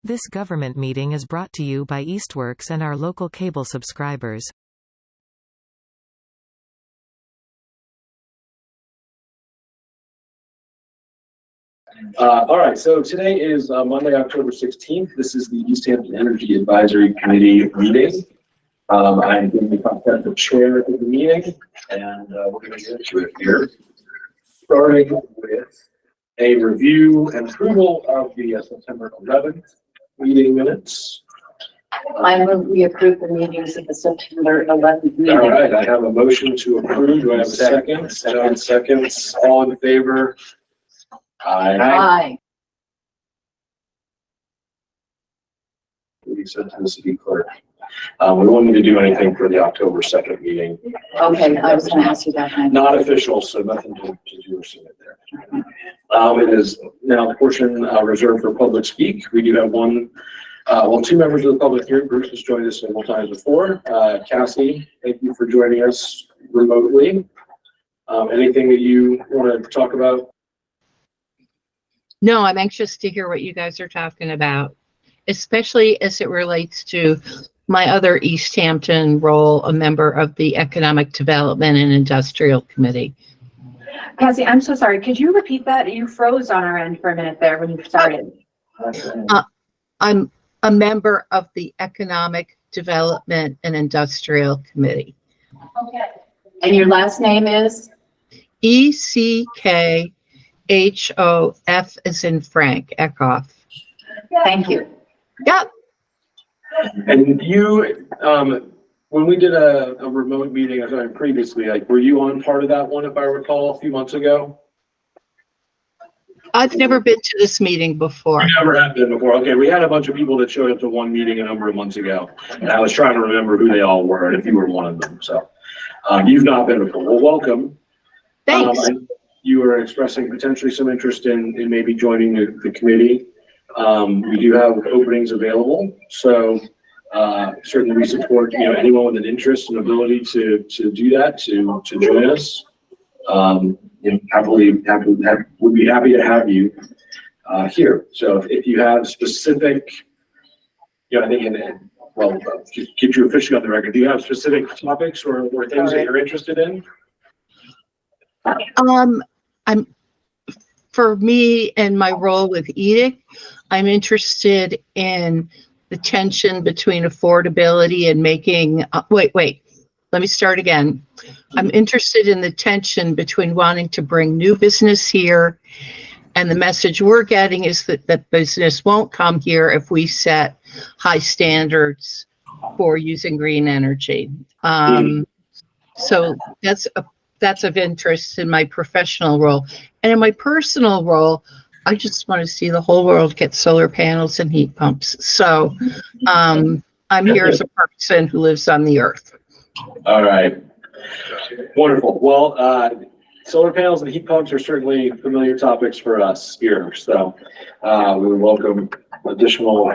This government meeting is brought to you by Eastworks and our local cable subscribers. All right, so today is Monday, October 16th. This is the Easthampton Energy Advisory Committee meeting. I'm going to be the chair of the meeting, and we're going to get into it here, starting with a review and approval of the September 11th meeting minutes. I move we approve the meetings of the September 11th meeting. All right, I have a motion to approve. Do I have a second? John seconds. All in favor? Aye. Aye. We said to the city clerk. We won't need to do anything for the October 2nd meeting. Okay, I was going to ask you that. Not official, so nothing to do or submit there. It is now a portion reserved for public speak. We do have two members of the public here. Bruce has joined us several times before. Cassie, thank you for joining us remotely. Anything that you want to talk about? No, I'm anxious to hear what you guys are talking about, especially as it relates to my other Easthampton role, a member of the Economic Development and Industrial Committee. Cassie, I'm so sorry. Could you repeat that? You froze on our end for a minute there when you started. I'm a member of the Economic Development and Industrial Committee. Okay. And your last name is? ECKHOF as in Frank, Eckhoff. Thank you. Yep. And you, when we did a remote meeting previously, like, were you on part of that one, if I recall, a few months ago? I've never been to this meeting before. You never have been before. Okay, we had a bunch of people that showed up to one meeting a number of months ago, and I was trying to remember who they all were and if you were one of them. So you've not been before. Well, welcome. Thanks. You were expressing potentially some interest in maybe joining the committee. We do have openings available, so certainly we support anyone with an interest and ability to do that, to join us. Would be happy to have you here. So if you have specific, I think, just get you officially on the record. Do you have specific topics or things that you're interested in? For me and my role with EDIC, I'm interested in the tension between affordability and making, let me start again. I'm interested in the tension between wanting to bring new business here, and the message we're getting is that business won't come here if we set high standards for using green energy. So that's of interest in my professional role. And in my personal role, I just want to see the whole world get solar panels and heat pumps. So I'm here as a person who lives on the earth. All right. Wonderful. Well, solar panels and heat pumps are certainly familiar topics for us here. So we would welcome additional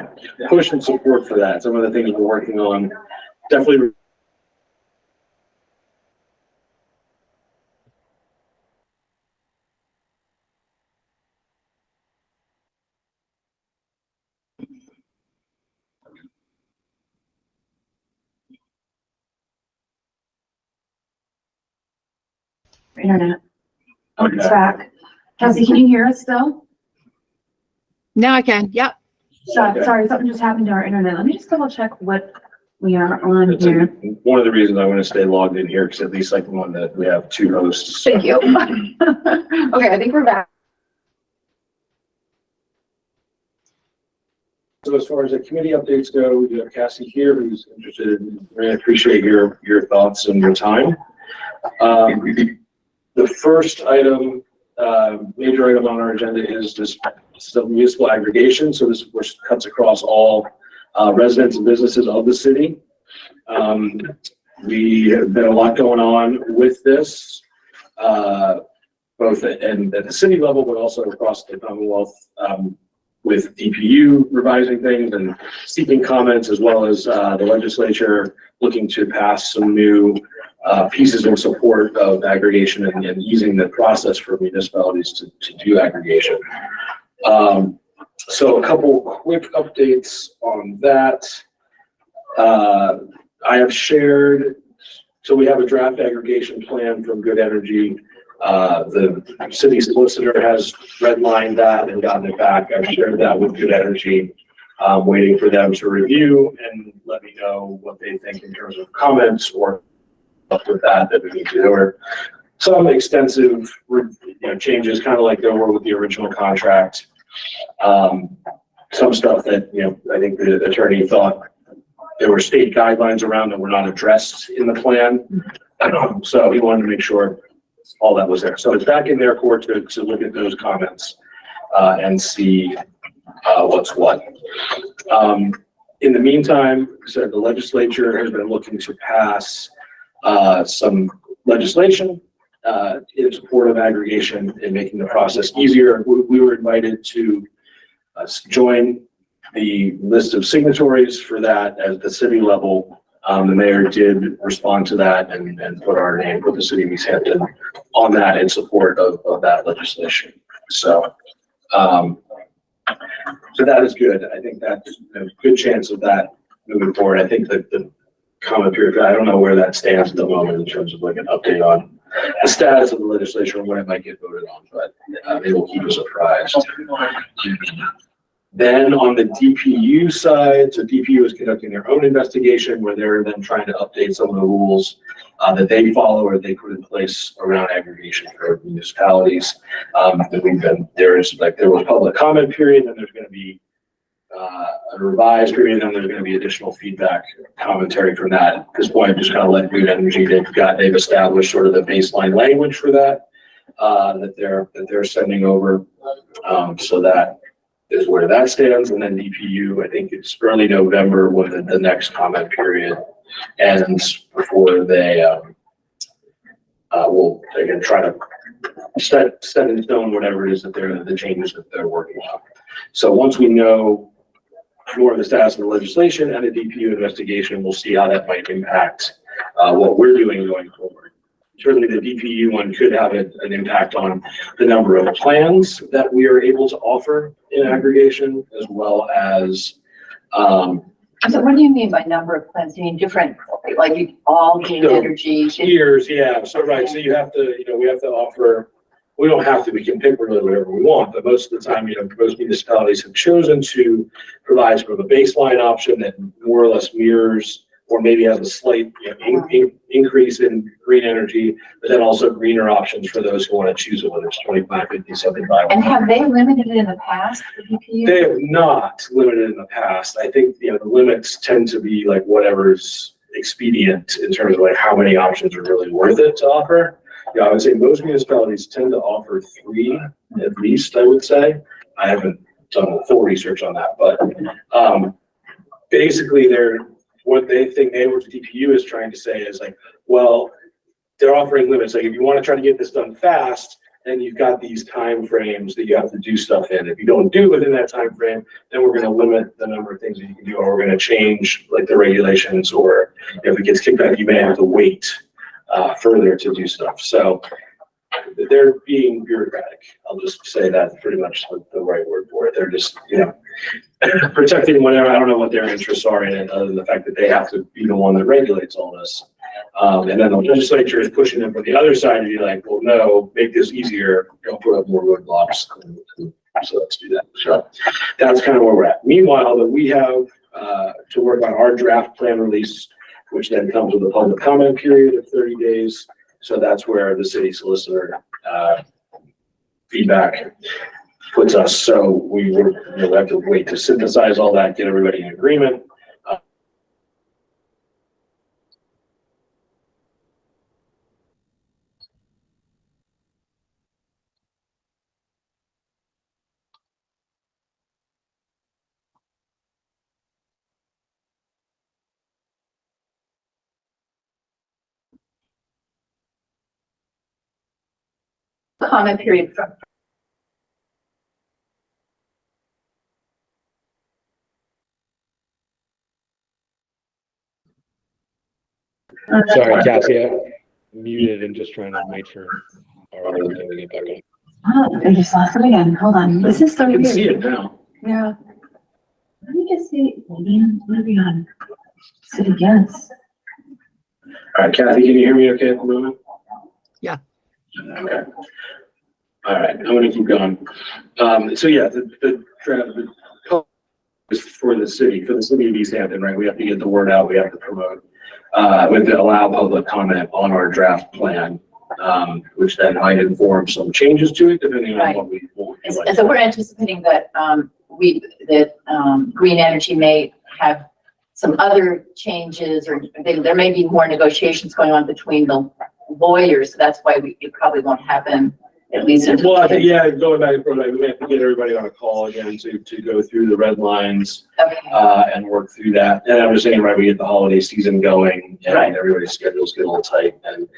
push and support for that. Some of the things we're working on definitely. Internet. Okay. It's back. Cassie, can you hear us still? Now I can. Yep. Sorry, something just happened to our internet. Let me just double check what we are on here. One of the reasons I want to stay logged in here, because at least like the one that we have two hosts. Thank you. Okay, I think we're back. So as far as the committee updates go, we do have Cassie here who's interested in, I appreciate your thoughts and your time. The first item, major item on our agenda is this municipal aggregation. So this cuts across all residents and businesses of the city. We have been a lot going on with this, both at the city level, but also across the Commonwealth, with DPU revising things and seeking comments, as well as the legislature looking to pass some new pieces in support of aggregation and easing the process for municipalities to do aggregation. So a couple quick updates on that. I have shared, so we have a draft aggregation plan from Good Energy. The city solicitor has redlined that and gotten it back. I've shared that with Good Energy. Waiting for them to review and let me know what they think in terms of comments or stuff with that we need to do. Or some extensive changes, kind of like there were with the original contract. Some stuff that, I think the attorney thought there were state guidelines around that were not addressed in the plan. So he wanted to make sure all that was there. So it's back in their court to look at those comments and see what's what. In the meantime, so the legislature has been looking to pass some legislation in support of aggregation and making the process easier. We were invited to join the list of signatories for that at the city level. The mayor did respond to that and put our name, put the city of Easthampton on that in support of that legislation. So that is good. I think that's a good chance of that moving forward. I think that the comment period, I don't know where that stands at the moment in terms of like an update on the status of the legislation or when it might get voted on, but they will keep us apprised. Then on the DPU side, so DPU is conducting their own investigation where they're then trying to update some of the rules that they follow or they put in place around aggregation for municipalities. There was public comment period, and there's going to be a revised period, and there's going to be additional feedback commentary from that. At this point, I'm just kind of letting Good Energy, they've established sort of the baseline language for that that they're sending over. So that is where that stands. And then DPU, I think it's early November when the next comment period ends before they will again try to set in stone whatever it is that the changes that they're working on. So once we know more of the status of the legislation and the DPU investigation, we'll see how that might impact what we're doing going forward. Certainly the DPU one could have an impact on the number of plans that we are able to offer in aggregation, as well as So what do you mean by number of plans? You mean different, like you all gain energy? Tiers, yeah. So right, so you have to, we have to offer. We don't have to. We can pick really whatever we want, but most of the time, most municipalities have chosen to provide sort of a baseline option that more or less mirrors, or maybe has a slight increase in green energy, but then also greener options for those who want to choose it, whether it's 25, 50, 75. And have they limited it in the past, the DPU? They have not limited in the past. I think, the limits tend to be like whatever's expedient in terms of like how many options are really worth it to offer. I would say most municipalities tend to offer 3 at least, I would say. I haven't done full research on that, but basically what they think the DPU is trying to say is like, well, they're offering limits. Like if you want to try to get this done fast, then you've got these time frames that you have to do stuff in. If you don't do within that time frame, then we're going to limit the number of things that you can do, or we're going to change like the regulations, or if it gets kicked back, you may have to wait further to do stuff. So they're being bureaucratic. I'll just say that's pretty much the right word for it. They're just, protecting whatever. I don't know what their interests are in it, other than the fact that they have to be the one that regulates all this. And then the legislature is pushing them from the other side to be like, well, no, make this easier. Don't put up more roadblocks. So let's do that. So that's kind of where we're at. Meanwhile, that we have to work on our draft plan release, which then comes with a public comment period of 30 days. So that's where the city solicitor feedback puts us. So we have to wait to synthesize all that, get everybody in agreement. Comment period from. Sorry, Cassie, I muted and just trying to make sure our audio can get back on. Oh, I just lost it again. Hold on. This is so You can weird. see it now. Yeah. Let me just see, maybe on city gas. All right, Kathy, can you hear me okay at the moment? Yeah. Okay. All right, I'm gonna keep going. So yeah, the is for the city of Easthampton, right? We have to get the word out, we have to promote, we have to allow public comment on our draft plan, which then might inform some changes to it depending on what we like. And so we're anticipating that, green energy may have some other changes, or there may be more negotiations going on between the lawyers. So that's why it probably won't happen, at least. Well, I think, yeah, going back and forth, we have to get everybody on a call again to go through the red lines, Okay. and work through that. And I'm just saying, right, we get the holiday season going and Right. everybody's schedules get a little tight, and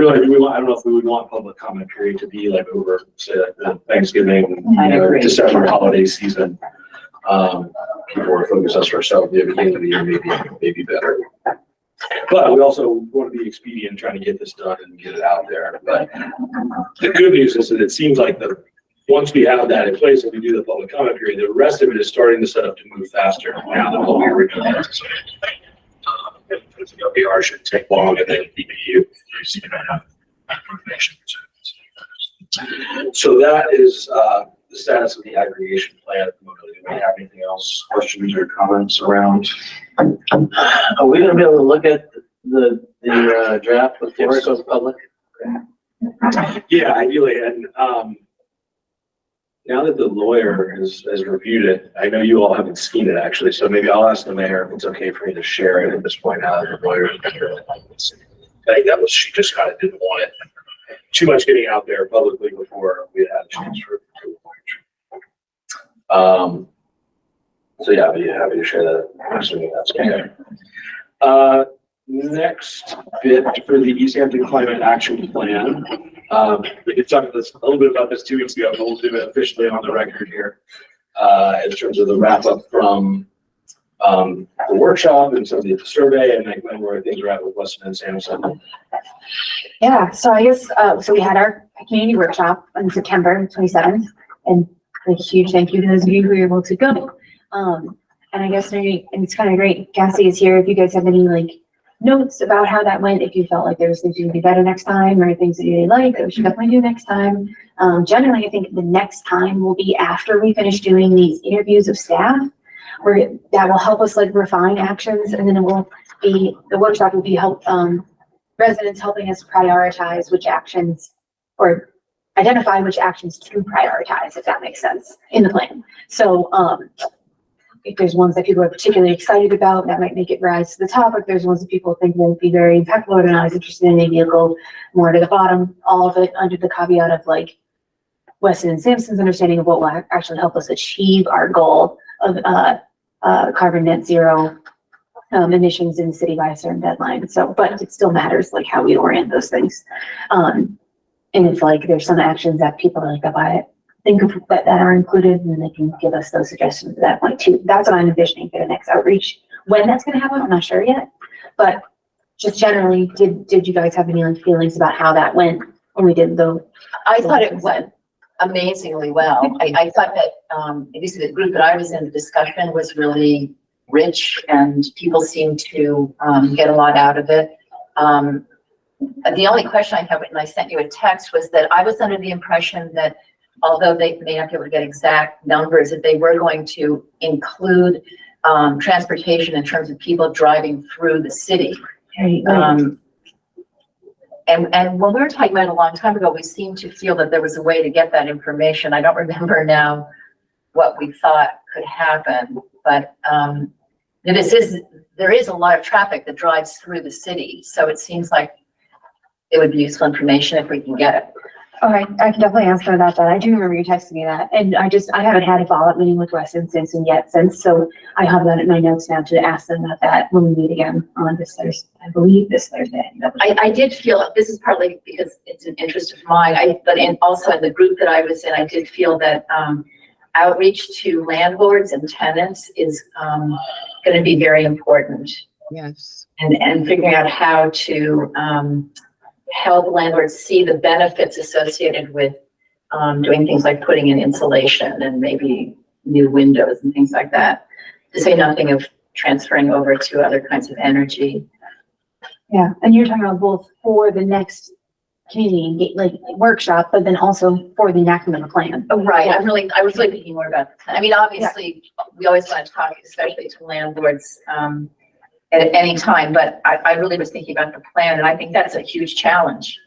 really, I don't know if we would want public comment period to be like over, say, like the Thanksgiving, I agree. December holiday season. People are focused on ourselves, maybe at the end of the year, maybe better. But we also want to be expedient trying to get this done and get it out there. But the good news is that it seems like once we have that in place and we do the public comment period, the rest of it is starting to set up to move faster now than what we originally anticipated. PR should take long, and then DPU is going to have information. So that is the status of the aggregation plan at the moment. Do we have anything else, questions or comments around? Are we gonna be able to look at the draft before it goes public? Yeah, ideally, and now that the lawyer has reviewed it, I know you all haven't seen it actually, so maybe I'll ask the mayor if it's okay for me to share it at this point now that the lawyer. I think that was, she just kind of didn't want it too much getting out there publicly before we had a chance for so yeah, I'd be happy to share that, assuming that's okay. Next bit for the Easthampton Climate Action Plan. We talked a little bit about this 2 weeks ago, but we'll do it officially on the record here, in terms of the wrap up from the workshop and some of the survey, and like where things are at with Weston and Sampson. Yeah, so I guess, so we had our community workshop on September 27th, and a huge thank you to those of you who were able to go. And I guess maybe, and it's kind of great, Cassie is here, if you guys have any like notes about how that went, if you felt like there was things you could do better next time, or things that you really like that we should definitely do next time. Generally, I think the next time will be after we finish doing these interviews of staff, where that will help us like refine actions, and then it will be, the workshop will be residents helping us prioritize which actions, or identify which actions to prioritize, if that makes sense, in the plan. So if there's ones that people are particularly excited about, that might make it rise to the top. If there's ones that people think won't be very impactful or they're not as interested in, maybe it'll go more to the bottom, all of it under the caveat of like Weston and Sampson's understanding of what will actually help us achieve our goal of carbon net zero emissions in the city by a certain deadline. So, but it still matters like how we orient those things. And if like there's some actions that people are like, think of that are included, and they can give us those suggestions at that point too. That's what I'm envisioning for the next outreach. When that's going to happen, I'm not sure yet. But just generally, did you guys have any like feelings about how that went when we did the? I thought it went amazingly well. I thought that at least the group that I was in, the discussion was really rich, and people seemed to get a lot out of it. The only question I had when I sent you a text was that I was under the impression that although they may not be able to get exact numbers, that they were going to include transportation in terms of people driving through the city. And when we were talking about it a long time ago, we seemed to feel that there was a way to get that information. I don't remember now what we thought could happen, but there is a lot of traffic that drives through the city. So it seems like it would be useful information if we can get it. Okay, I can definitely ask them about that. I do remember you texting me that, and I haven't had a follow-up meeting with Weston Simpson yet since, so I have that in my notes now to ask them about that when we meet again on this Thursday. I believe this Thursday. I did feel, this is partly because it's an interest of mine, but also in the group that I was in, I did feel that outreach to landlords and tenants is going to be very important. Yes. And figuring out how to help landlords see the benefits associated with doing things like putting in insulation and maybe new windows and things like that. To say nothing of transferring over to other kinds of energy. Yeah, and you're talking about both for the next community, like workshop, but then also for the enactment of the plan. Oh, right, I was really thinking more about the plan. I mean, obviously, we always want to talk, especially to landlords, at any time, but I really was thinking about the plan, and I think that's a huge challenge.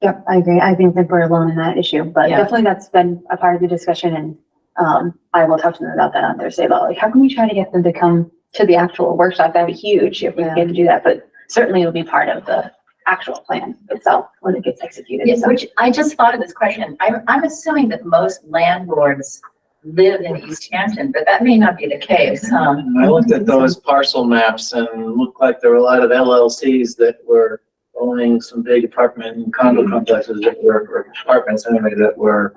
Yep, I agree. I think that we're alone in that issue, but Yeah. definitely that's been a part of the discussion, and I will talk to them about that on Thursday, about like, how can we try to get them to come to the actual workshop? That'd be huge if we can do that, but certainly it'll be part of the actual plan itself when it gets executed. Yes, So- which I just thought of this question. I'm assuming that most landlords live in Easthampton, but that may not be the case. I looked at those parcel maps and it looked like there were a lot of LLCs that were owning some big apartment and condo complexes that were, or apartments anyway, that were,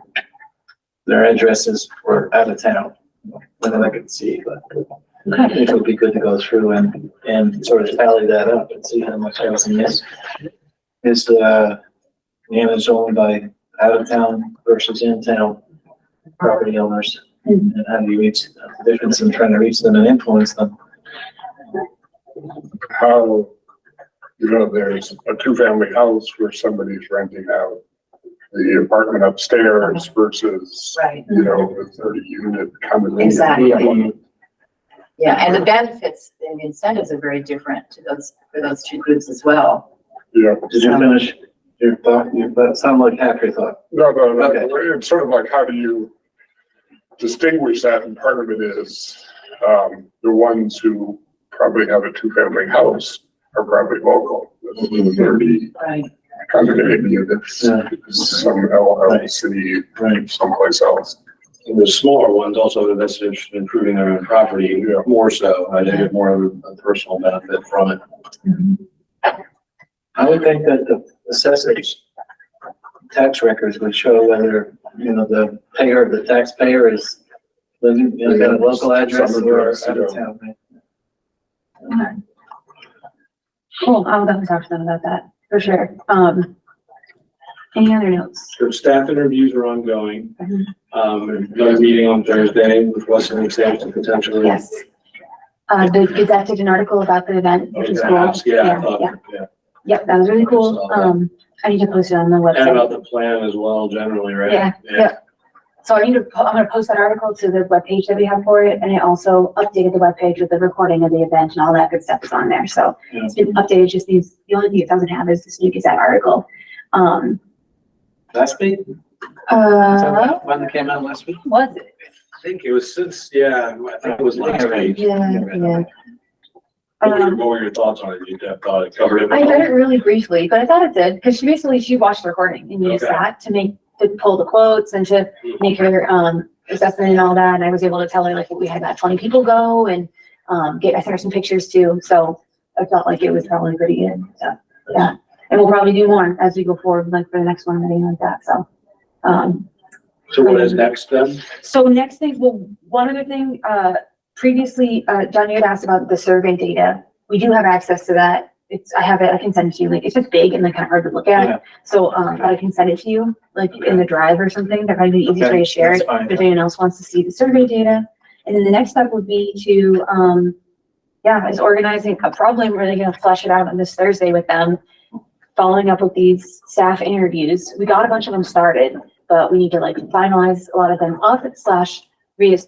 their addresses were out of town. That I could see, but I think it would be good to go through and sort of tally that up and see how much housing is managed only by out of town versus in town property owners. And how do you reach the difference in trying to reach them and influence them? How, there's a two-family house where somebody's renting out the apartment upstairs versus, Right. the 30-unit condominium. Exactly. Yeah, and the benefits and incentives are very different to for those two groups as well. Yeah. Did you finish your thought? That sounded like half your thought. No, Okay. it's sort of like, how do you distinguish that? And part of it is, the ones who probably have a two-family house are probably local. The 30 Right. condominium units, Yeah. some LLC, Right. someplace else. And the smaller ones also have invested interest in improving their own property, more so. They get more of a personal benefit from it. I would think that the assessor's tax records would show whether, the payer, the taxpayer is living, got a local address or out of town. Cool, I'll definitely talk to them about that, for sure. Any other notes? So staff interviews are ongoing. Mhm. Another meeting on Thursday with Western Easthampton potentially. Yes. The Gazette did an article about the event, which is cool. Yeah, I thought, yeah. Yep, that was really cool. Saw that. I need to post it on the And website. about the plan as well, generally, right? Yeah. So I'm gonna post that article to the webpage that we have for it, and I also updated the webpage with the recording of the event and all that good stuff is on there, so it's been updated, just these, the only thing it doesn't have is this new Gazette article. Last week? When it came out last week? Was it? I think it was I think it was last week. Yeah. What were your thoughts on it? You thought it covered it? I read it really briefly, but I thought it did, because she watched the recording and used Okay. that to pull the quotes and to make her assessment and all that, and I was able to tell her like we had about 20 people go and I sent her some pictures too, so I felt like it was probably pretty good. So yeah, and we'll probably do more as we go forward, like for the next one or anything like that. So So what is next then? so next thing, well, one other thing, previously, John, you had asked about the survey data. We do have access to that. I have it, I can send it to you. Like, it's just big and like kind of hard to look Yeah. at. So, but I can send it to you, like in the drive or something. That might be the easiest way to share it. That's fine. If anyone else wants to see the survey data. And then the next step would be to, is organizing probably really gonna flesh it out on this Thursday with them, following up with these staff interviews. We got a bunch of them started, but we need to like finalize a lot of them up /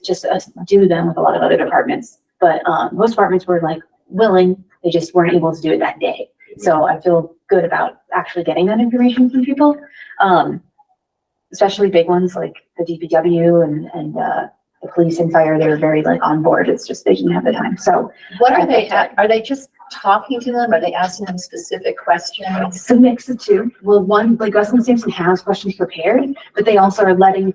just do them with a lot of other departments. But most departments were like willing, they just weren't able to do it that day. So I feel good about actually getting that information from people. Especially big ones like the DPW and the police and fire, they were very like on board. It's just they didn't have the time. So What are they just talking to them? Are they asking them specific questions? it's a mix of two. Well, one, like Weston Sampson has questions prepared, but they also are letting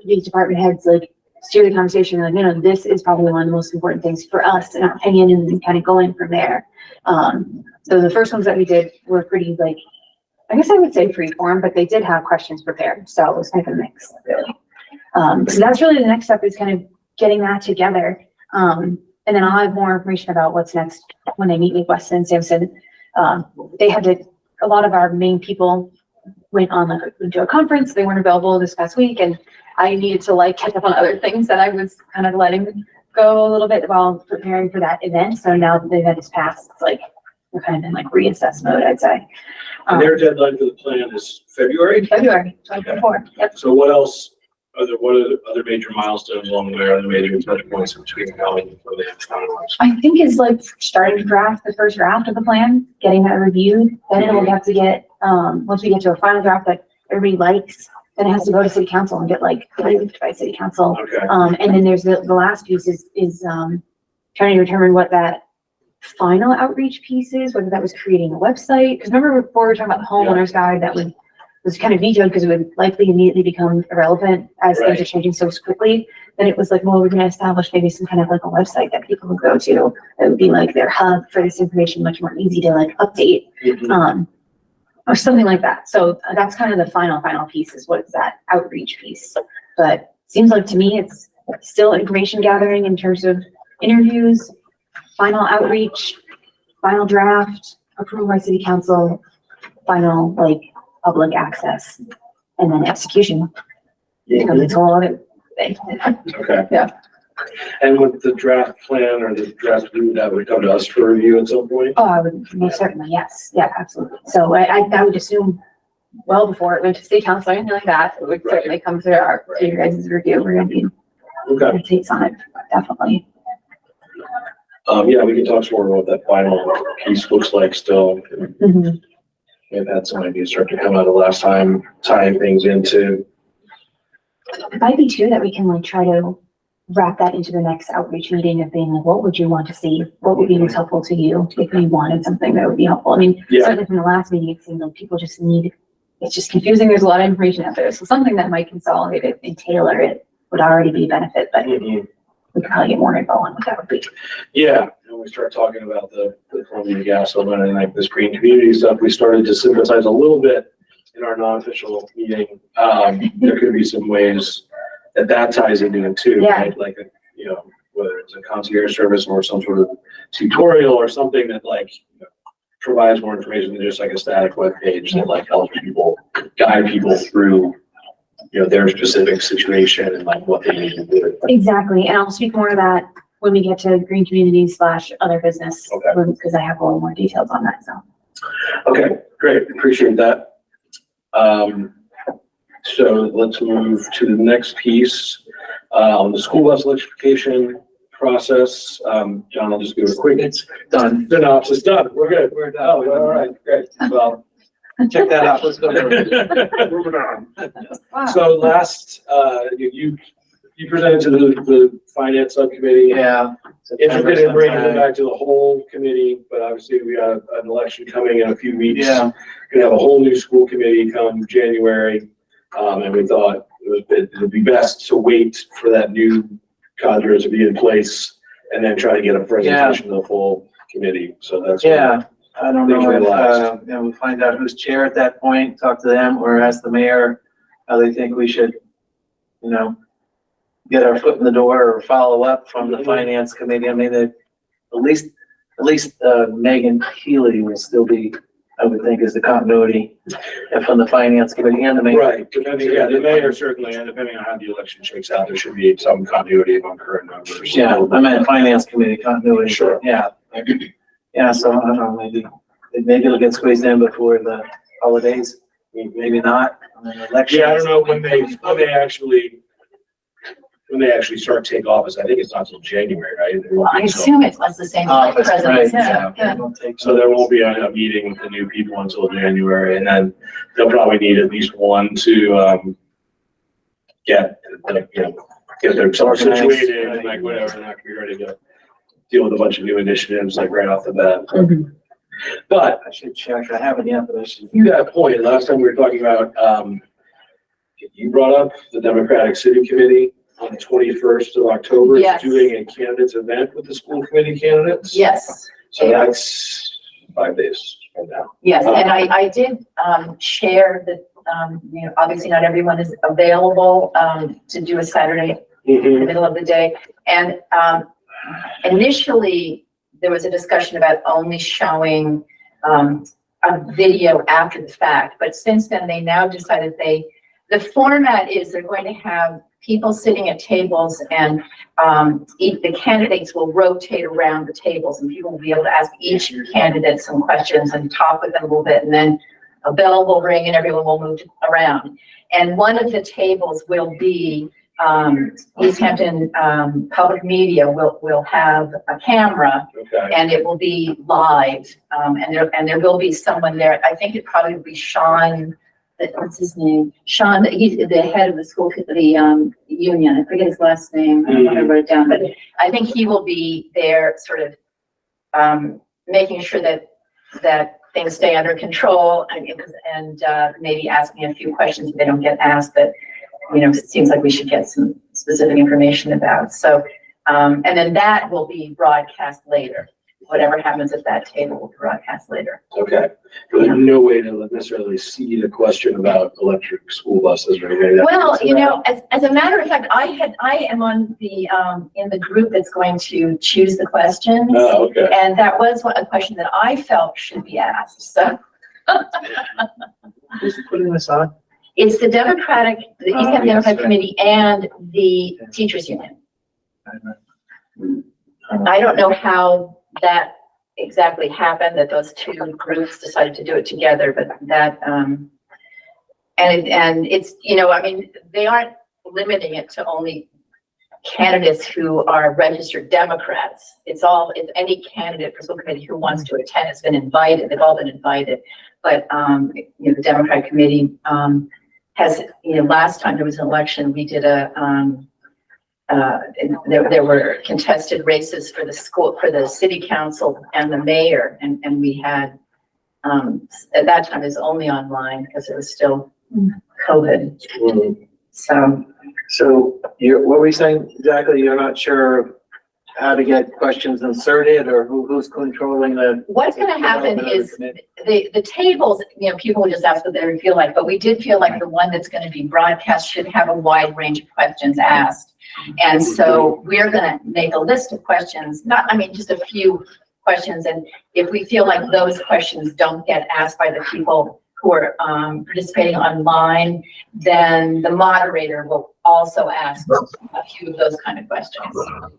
these department heads like steer the conversation, like, this is probably one of the most important things for us in our opinion, and kind of going from there. So the first ones that we did were pretty like, I guess I would say free form, but they did have questions prepared. So it was kind of a mix, really. So that's really the next step, is kind of getting that together. And then I'll have more information about what's next when they meet with Weston and Sampson. They had a lot of our main people went to a conference. They weren't available this past week, and I needed to like catch up on other things that I was kind of letting go a little bit while preparing for that event. So now that the event is passed, it's like, we're kind of in like reassess mode, I'd say. And their deadline for the plan is February? February 2024. Yep. So what else, what are the other major milestones along the way, are the major touch points between now and before they have finalized? I think is like starting to draft the first draft of the plan, getting that reviewed. Then it'll have to get, once we get to a final draft that everybody likes, then it has to go to city council and get like approved by city council. Okay. And then there's the last piece is trying to determine what that final outreach piece is, whether that was creating a website. Because remember before we were talking about the homeowner's guide that was kind of vetoed because it would likely immediately become irrelevant as things are changing so quickly. Then it was like, well, we're going to establish maybe some kind of like a website that people would go to that would be like their hub for this information, much more easy to like update, or something like that. So that's kind of the final piece is what is that outreach piece. But seems like to me it's still information gathering in terms of interviews, final outreach, final draft, approved by city council, final like public access, and then execution. Because it's a whole other thing. Okay. Yeah. And with the draft plan or the draft view, that would come to us for review at some point? Oh, I would most certainly, yes. Yeah, absolutely. So I would assume well before it went to city council or anything like that, it would certainly come to to your guys' review. We're gonna need takes on it, definitely. Yeah, we can talk some more about what that final piece looks like still. Mhm. We've had some ideas start to come out of last time, tying things into. It might be too that we can like try to wrap that into the next outreach meeting of being like, what would you want to see? What would be most helpful to you if you wanted something that would be helpful? I mean, certainly from the last meeting, it seemed like people just need, it's just confusing. There's a lot of information out there. So something that might consolidate it and tailor it would already be a benefit, but we could probably get more info on what that would be. Yeah, when we start talking about the Columbia gas line and like this green community stuff, we started to synthesize a little bit in our non-official meeting. There could be some ways that ties into it too, right? Like, whether it's a concierge service or some sort of tutorial or something that like provides more information than just like a static web page that like helps people, guide people through their specific situation and like what they need to do. Exactly. And I'll speak more of that when we get to green communities / other business, because I have a little more details on that. So. Okay, great. Appreciate that. So let's move to the next piece on the school bus electrification process. John, I'll just give a quick synopsis. Done. We're good. We're done. Oh, all right. Great. Well, Check that out. Let's go. Moving on. Wow. so last, you presented to the finance subcommittee. Yeah. Interested in bringing it back to the whole committee, but obviously we got an election coming in a few weeks. Yeah. Gonna have a whole new school committee come January. And we thought it would be best to wait for that new cadre to be in place and then try to get a presentation to the full committee. So that's. I don't know if, we find out who's chair at that point, talk to them, or ask the mayor how they think we should, get our foot in the door or follow up from the finance committee. I mean, at least Megan Healy will still be, I would think, is the continuity from the finance committee and the mayor. Right, depending, the mayor certainly, and depending on how the election shakes out, there should be some continuity among current members. Yeah, I mean, finance committee continuity. Sure. Yeah. Yeah, so I don't know, maybe it'll get squeezed in before the holidays, maybe not. Yeah, I don't know when they actually start to take office. I think it's not until January, right? Well, I assume it's the same as the president's. Yeah. So there won't be a meeting with the new people until January, and then they'll probably need at least one to get themselves situated and like whatever, and not be ready to deal with a bunch of new initiatives like right off the bat. But I should check. I haven't yet, but I should. to that point, last time we were talking about, you brought up the Democratic City Committee on the 21st of October. Yes. Doing a candidates event with the school committee candidates. Yes. So that's 5 days from now. Yes, and I did share that, obviously not everyone is available to do a Saturday in the middle of the day. And initially, there was a discussion about only showing a video after the fact. But since then, they now decided the format is they're going to have people sitting at tables, and the candidates will rotate around the tables, and people will be able to ask each candidate some questions and talk with them a little bit, and then a bell will ring and everyone will move around. And one of the tables will be Easthampton Public Media will have a camera, Okay. and it will be live, and there will be someone there. I think it probably will be Sean. What's his name? Sean. He's the head of the school, the union. I forget his last name. I don't know if I wrote it down, but I think he will be there, sort of making sure that things stay under control, and maybe asking a few questions if they don't get asked that, you know, it seems like we should get some specific information about. So, and then that will be broadcast later. Whatever happens at that table will be broadcast later. Okay. But there's no way to necessarily see the question about electric school buses or anything. Well, you know, as a matter of fact, I am on the, in the group that's going to choose the questions. Oh, okay. And that was a question that I felt should be asked, so. Who's putting this on? It's the Easthampton Democratic Committee and the Teachers Union. I don't know how that exactly happened, that those two groups decided to do it together, but that, and it's, you know, I mean, they aren't limiting it to only candidates who are registered Democrats. It's any candidate for school committee who wants to attend has been invited. They've all been invited, but, you know, the Democratic Committee, has, you know, last time there was an election, we did there were contested races for the city council and the mayor, and we had, at that time it was only online because it was still COVID. Mhm. So what were you saying exactly? You're not sure how to get questions inserted, or who's controlling the? What's going to happen is the tables, you know, people will just ask what they feel like, but we did feel like the one that's going to be broadcast should have a wide range of questions asked. And so we're going to make a list of questions, just a few questions. And if we feel like those questions don't get asked by the people who are participating online, then the moderator will also ask a few of those kind of questions.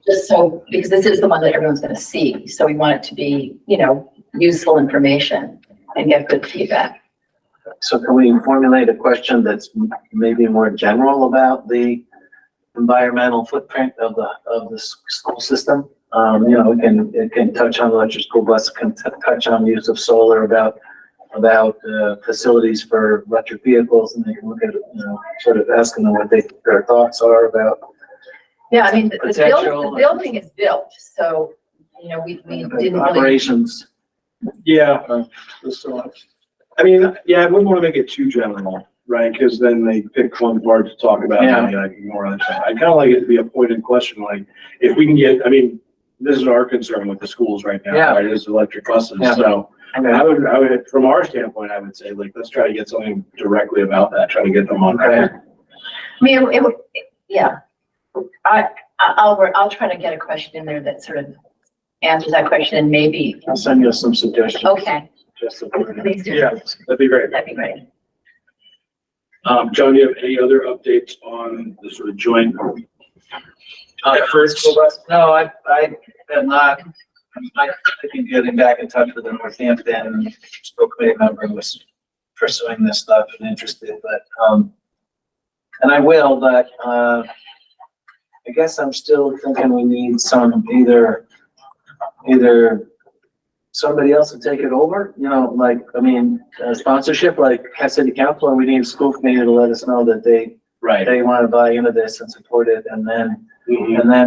Just so, because this is the one that everyone's going to see. So we want it to be, you know, useful information and get good feedback. So can we formulate a question that's maybe more general about the environmental footprint of the school system? You know, it can touch on electric school bus, can touch on use of solar, about facilities for electric vehicles, and they can look at, you know, sort of asking them what their thoughts are about. Yeah, I mean, the building is built, so, you know, we didn't really. Operations. Yeah. I mean, yeah, I wouldn't want to make it too general, right? Because then they pick one part to talk about, Yeah. and like ignore other stuff. I kind of like it to be a pointed question, like if we can get, I mean, this is our concern with the schools right now, Yeah. right? Is electric buses. Yeah. So I would, from our standpoint, I would say, like, let's try to get something directly about that, try to get them on. Okay. I mean, yeah. I'll try to get a question in there that sort of answers that question, and maybe. I'll send you some suggestions. Okay, Just to- please do. Yeah, that'd be great. That'd be great. John, do you have any other updates on the sort of joint? First, no, I have not. I think getting back in touch with the Northampton school committee member who was pursuing this stuff and interested, but, and I will, but, I guess I'm still thinking we need some, either somebody else to take it over, you know, like, I mean, sponsorship, like city council, or we need school committee to let us know that they want to buy into this and support it, and then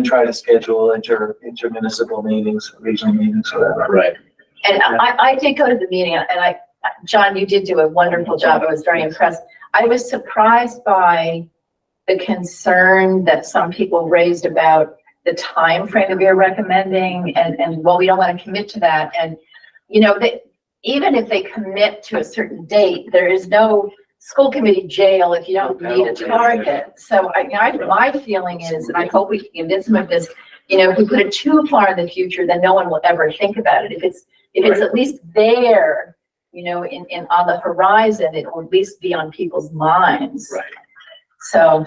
try to schedule intermunicipal meetings, regional meetings, whatever. Right. And I did go to the meeting, and John, you did do a wonderful job. I was very impressed. I was surprised by the concern that some people raised about the time frame that we are recommending, and well, we don't want to commit to that. And, you know, even if they commit to a certain date, there is no school committee jail if you don't meet a target. So my feeling is, and I hope we can convince them of this, you know, if we put it too far in the future, then no one will ever think about it. If it's at least there, you know, on the horizon, it will at least be on people's minds. Right. So.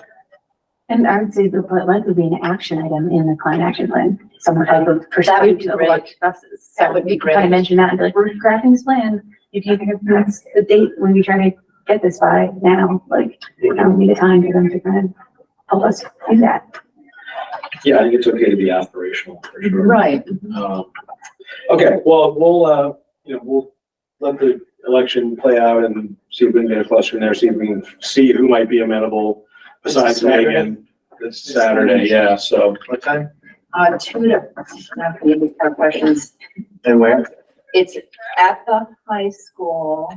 And I would say the like would be an action item in the climate action plan, some type of That would perspective be of great. electric buses. That would be Kind great. of mention that and be like, we're crafting this plan. You can't think of the date when we try to get this by now, like, now would be the time for them to kind of help us do that. Yeah, I think it's okay to be aspirational for sure. Right. Okay, well, we'll let the election play out and see if we can get a cluster in there, see if we can see who might be amenable besides Megan. This Saturday, yeah, so. What time? 2 to, now for you have questions. And where? It's at the high school.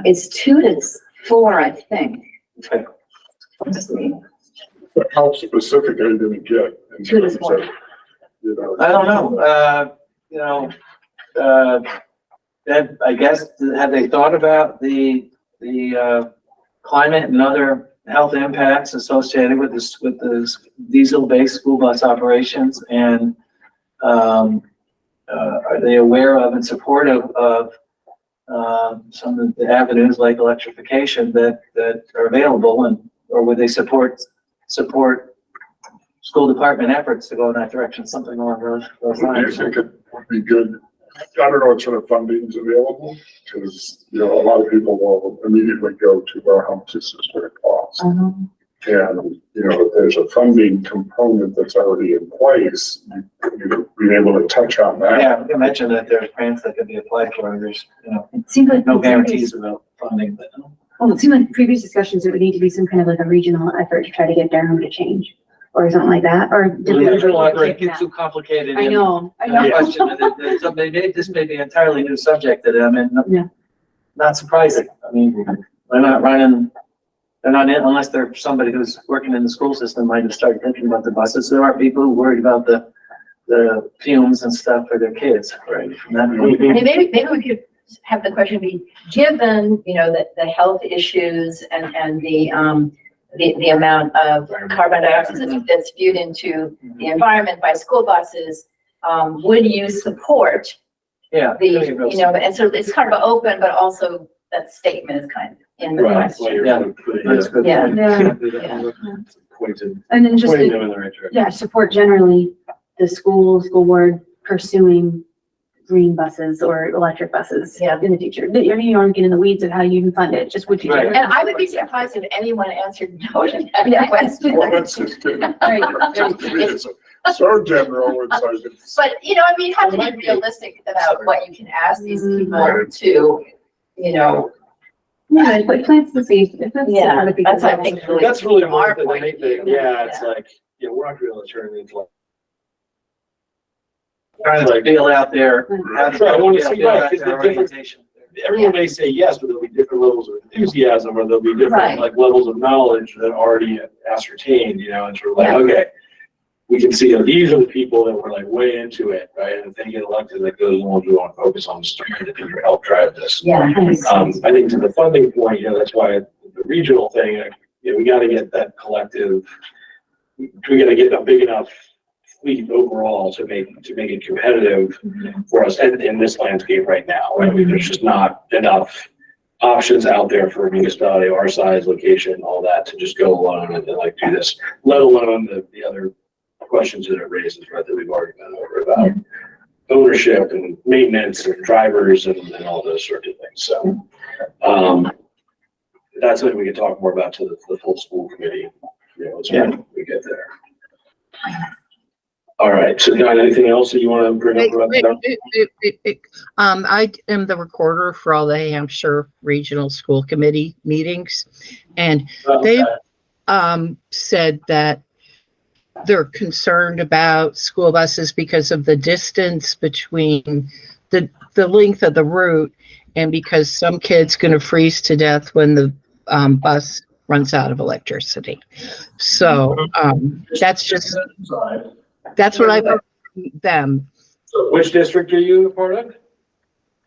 It's 2 to 4, I think. Okay. Let's see. How specific are you gonna get? in Two to terms four. of, you know, I don't know, that, I guess, have they thought about the climate and other health impacts associated with this, with the diesel-based school bus operations? And, are they aware of and supportive of, some of the avenues like electrification that are available, and, or would they support school department efforts to go in that direction, something along those do you lines? think it would be good? I don't know what sort of funding is available, because, you know, a lot of people will immediately go to, well, how much is this gonna cost? And, you know, if there's a funding component that's already in place, you'd be able to touch on that. Yeah, you mentioned that there's grants that can be applied for, and there's, It seems like. no guarantees about funding, but. Well, it seemed like previous discussions, it would need to be some kind of like a regional effort to try to get Durham to change, or something like that, or. did we- Regional effort gets too complicated. I know, I in the know. question, and so this may be an entirely new subject to them, and Yeah. not surprising. I mean, they're not running, they're not in, unless they're somebody who's working in the school system, might have started thinking about the buses. There are people who are worried about the fumes and stuff for their kids, right? And that- I mean, maybe we could have the question be, given, you know, the health issues and the amount of carbon dioxide that's spewed into the environment by school buses, would you support Yeah. you know, and so it's kind of open, but also that statement is kind of in the Right. question. Yeah. That's a good Yeah. point. Yeah. Pointed, And then just, pointing them in the right direction. yeah, support generally the school board pursuing green buses or electric buses. Yeah. In the future. I mean, you don't get in the weeds of how you can fund it, just would you? Right. And I would be surprised if anyone answered no to that Yeah. question. Well, that's just, it's so general, it's like, it's. But, you know, I mean, you have to be realistic about what you can ask these people to, you know, Yeah, but plants the seed. If that's Yeah, part of the that's, I goal. think, really That's really from more our than point of anything, view. yeah, it's like, yeah, we're not gonna be able to turn it into like. Trying to feel out there. Right, I wanna see, right, 'cause the different- orientation. Everyone may say yes, but there'll be different levels of enthusiasm, or there'll be different, Right. like, levels of knowledge that are already ascertained, you know, and sort of like, Yeah. okay. We can see, these are the people that were like way into it, right, and if they get elected, like, those are the ones we wanna focus on, starting to help drive this. Yeah. I think to the funding point, you know, that's why the regional thing, you know, we gotta get that collective, we gotta get a big enough fleet overall to make it competitive for us in this landscape right now, right? I mean, there's just not enough options out there for a municipality our size, location, all that, to just go alone and like do this, let alone the other questions that it raises, right, that we've already been over about ownership and maintenance and drivers and all those sorts of things. So, that's something we can talk more about to the full school committee, you know, as we get there. All right, so Don, anything else that you want to bring up about that? I am the recorder for all the Hampshire Regional School Committee meetings, and they said that they're concerned about school buses because of the distance between the length of the route, and because some kid's going to freeze to death when the bus runs out of electricity. So that's what I've heard from them. So which district are you a part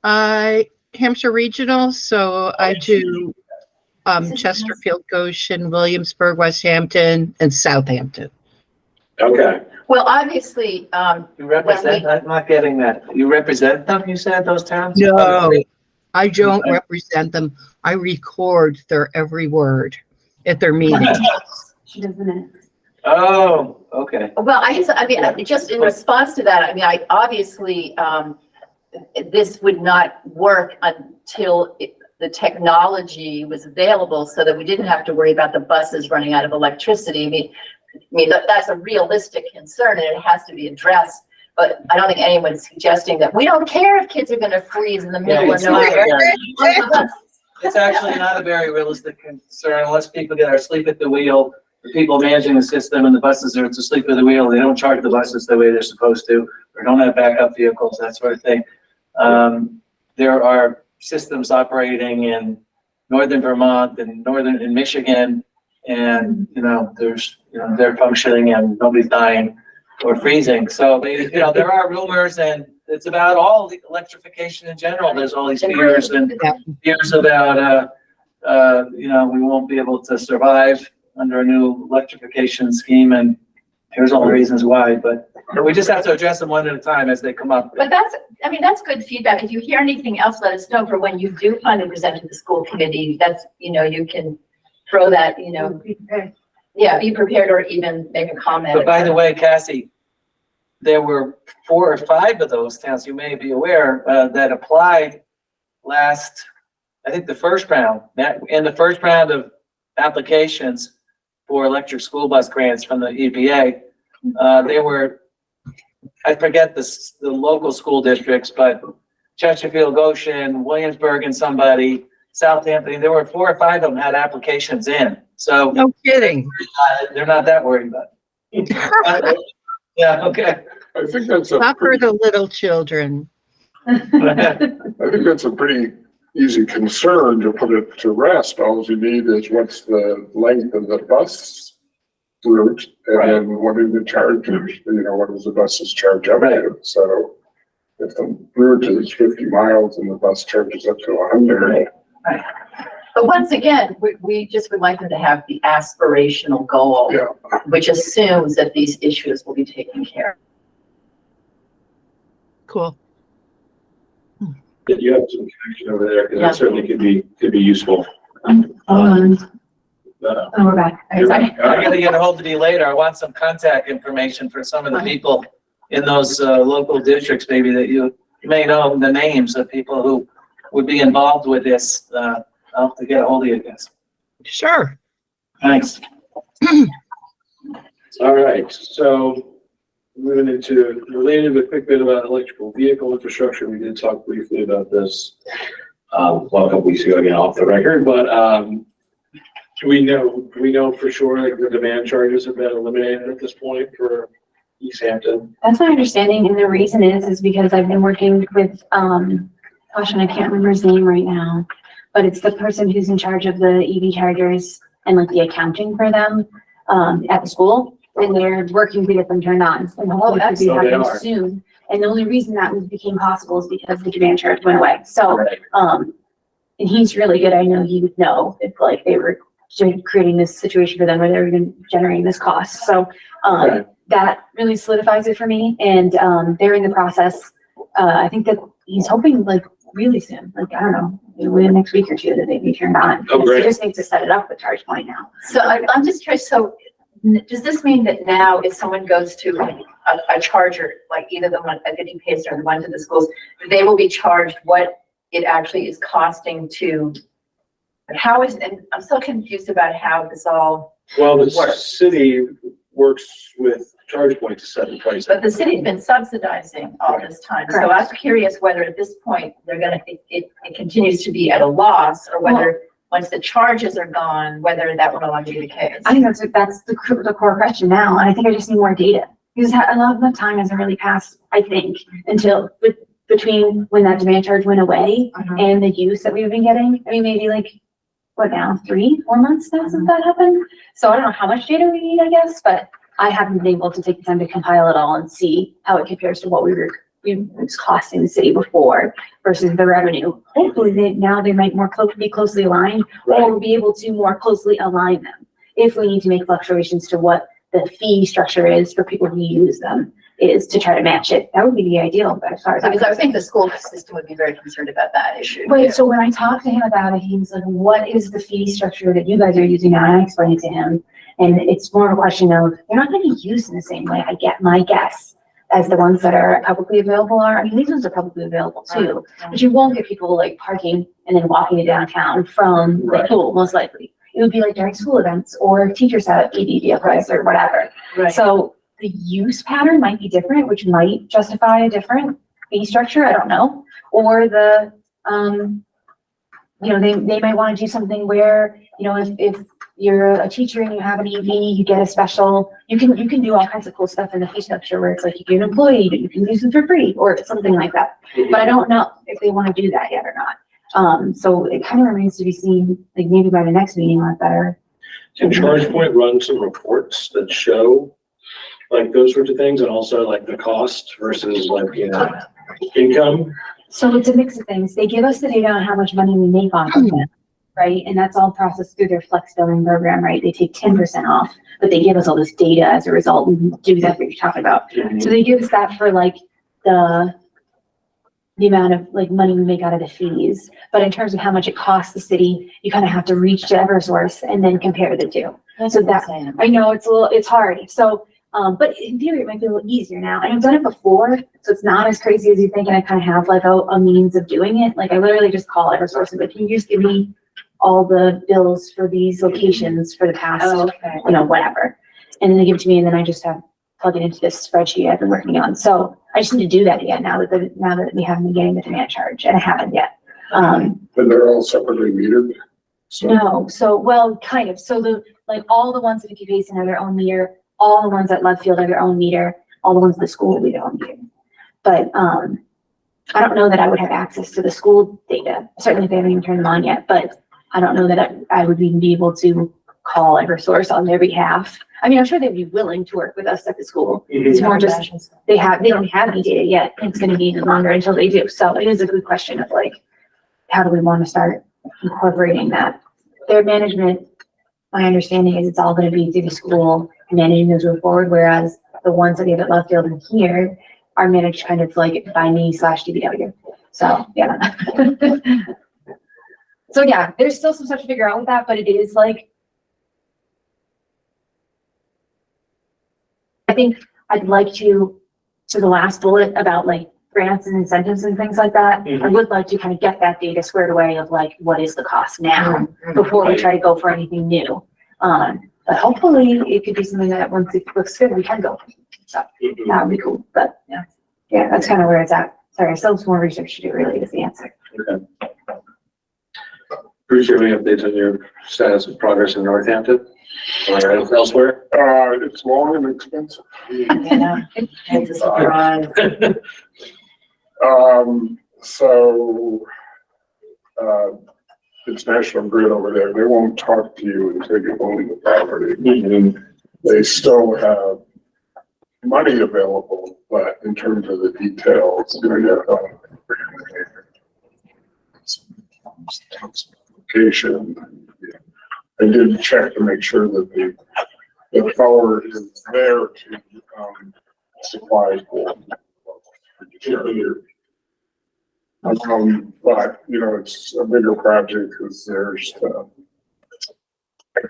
of? Hampshire Regional, so I do Chesterfield, Goshen, Williamsburg, West Hampton, and Southampton. Okay. Well, obviously, You represent, I'm not getting that. You represent them, you said, those towns? No, I don't represent them. I record their every word at their meetings. She does the minutes. Oh, okay. Well, just in response to that, I mean, I obviously, this would not work until the technology was available so that we didn't have to worry about the buses running out of electricity. I mean, that's a realistic concern and it has to be addressed. But I don't think anyone's suggesting that we don't care if kids are gonna freeze in the middle of nowhere. It's actually not a very realistic concern unless people get our sleep at the wheel. The people managing the system and the buses are to sleep at the wheel. They don't charge the buses the way they're supposed to, or don't have backup vehicles, that sort of thing. There are systems operating in northern Vermont and in Michigan, and they're functioning and nobody's dying or freezing. So there are rumors, and it's about all the electrification in general. There's all these fears and fears about we won't be able to survive under a new electrification scheme, and here's all the reasons why, but we just have to address them one at a time as they come up. But that's good feedback. If you hear anything else, let us know for when you do finally present to the school committee. That's, you can throw that, Be prepared. yeah, be prepared or even make a comment. But by the way, Cassie, there were 4 or 5 of those towns, you may be aware, that applied last, I think the first round, in the first round of applications for electric school bus grants from the EPA. They were, I forget the local school districts, but Chesterfield, Goshen, Williamsburg, and somebody, Southampton, there were 4 or 5 of them had applications in. So No kidding. they're not that worried about it. Yeah, okay. I think that's Suffer the little children. I think that's a pretty easy concern to put it to rest. All you need is what's the length of the bus route and what are the charges, what does the buses charge up to? So if the route is 50 miles and the bus charges up to 100. Right. But once again, we just would like them to have the aspirational goal, which assumes that these issues will be taken care of. Cool. That you have some connection over there, because that certainly could be useful. Oh, we're back. I gotta get a hold of you later. I want some contact information for some of the people in those local districts, maybe that you may know the names of people who would be involved with this. I'll have to get a hold of you guys. Sure. Thanks. All right, so moving into related a quick bit about electrical vehicle infrastructure. We did talk briefly about this a couple weeks ago, again off the record, but do we know for sure that the demand charges have been eliminated at this point for Easthampton? That's my understanding, and the reason is because I've been working with, gosh, and I can't remember his name right now, but it's the person who's in charge of the EV chargers and like the accounting for them, at the school, and they're working to get them turned on. And hopefully it should be happening soon. And the only reason that became possible is because the demand charge went away. So, and he's really good. I know he would know if like they were creating this situation for them where they're even generating this cost. So, that really solidifies it for me. And, they're in the process. I think that he's hoping like really soon, like, I don't know, within the next week or 2 that they be turned on. Oh, great. He just needs to set it up with charge point now. So I'm just curious, so does this mean that now if someone goes to a charger, like either the one at 50 Pace or the one to the schools, they will be charged what it actually is costing to, and I'm still confused about how this all Well, the works. city works with ChargePoint to set the price. But the city's been subsidizing all this time. So I was curious whether at this point they're it continues to be at a loss, or whether once the charges are gone, whether that will no longer be the case. I think that's the core question now, and I think I just need more data. Because a lot of the time hasn't really passed, I think, until between when that demand charge went away and the use that we've been getting. I mean, maybe like, what now, 3-4 months now since that happened? So I don't know how much data we need, I guess, but I haven't been able to take the time to compile it all and see how it compares to what we was costing the city before versus the revenue. Hopefully they might be closely aligned, or we'll be able to more closely align them if we need to make fluctuations to what the fee structure is for people who use them, is to try to match it. That would be the ideal, but as far as Because I think the school system would be very concerned about that issue. Wait, so when I talked to him about it, he was like, what is the fee structure that you guys are using now? And I explained it to him. And it's more of a question of, they're not gonna be used in the same way, I get my guess, as the ones that are publicly available are. I mean, these ones are publicly available too, but you won't get people like parking and then walking to downtown from the Right. pool, most likely. It would be like during school events or teachers have ED vehicles or whatever. Right. So the use pattern might be different, which might justify a different fee structure, I don't know. Or the, they might want to do something where, if you're a teacher and you have an EV, you get a special, you can do all kinds of cool stuff in the fee structure where it's like you get an employee, but you can use it for free or something like that. But I don't know if they want to do that yet or not. So it kind of remains to be seen, like maybe by the next meeting, I'll better. Can ChargePoint run some reports that show like those sorts of things and also like the cost versus like, income? So it's a mix of things. They give us the data on how much money we make on them, right? And that's all processed through their flex billing program, right? They take 10% off, but they give us all this data as a result. We do exactly what you're talking about. So they give us that for like the amount of like money we make out of the fees. But in terms of how much it costs the city, you kind of have to reach to Eversource and then compare the two. So that, I know it's hard. So, but in theory, it might be a little easier now. And I've done it before, so it's not as crazy as you think. And I kind of have like a means of doing it. Like I literally just call Eversource and be like, can you just give me all the bills for these locations for the past, whatever. And then they give it to me and then I just have plug it into this spreadsheet I've been working on. So I just need to do that again now that we haven't been getting the demand charge, and I haven't yet. And they're all separately metered? So No, so, well, kind of. So all the ones at Vicky Basin are their own meter, all the ones at Love Field are their own meter, all the ones at the school will be their own meter. But, I don't know that I would have access to the school data. Certainly they haven't even turned them on yet, but I don't know that I would even be able to call Eversource on their behalf. I mean, I'm sure they'd be willing to work with us at the school. It's more just, they don't have any data yet. It's gonna be even longer until they do. So it is a good question of like, how do we want to start incorporating that? Their management, my understanding is it's all gonna be through the school managing those move forward, whereas the ones that we have at Love Field and here are managed kind of like by me / DBW. So, yeah. So yeah, there's still some stuff to figure out with that, but it is like, I think I'd like to the last bullet about like grants and incentives and things like that. I would like to kind of get that data squared away of like, what is the cost now before we try to go for anything new. But hopefully it could be something that once it looks good, we can go. So that would be cool, but yeah, that's kind of where it's at. Sorry, I still have some more research to do really is the answer. Okay. Appreciate any updates on your status of progress in Northampton or elsewhere? it's long and expensive. Yeah, it's a surprise. So, it's National Grid over there. They won't talk to you until you own the property. And they still have money available, but in terms of the details, location. I did check to make sure that the power is there to supply for but it's a bigger project because there's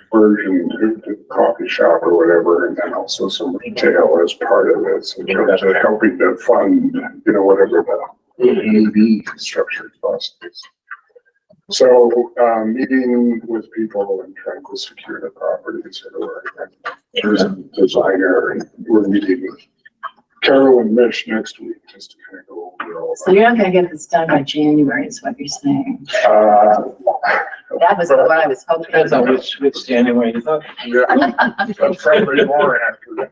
conversion to coffee shop or whatever, and then also some retail as part of this in terms of helping to fund, whatever the EV structure cost is. So, meeting with people and trying to secure the properties there's a designer, and we're meeting with Carol and Mitch next week just to kind of go over all So you're not gonna get this done by January is what you're saying. that. That was what I was hoping. Depends on which January you thought. Yeah, probably more after that,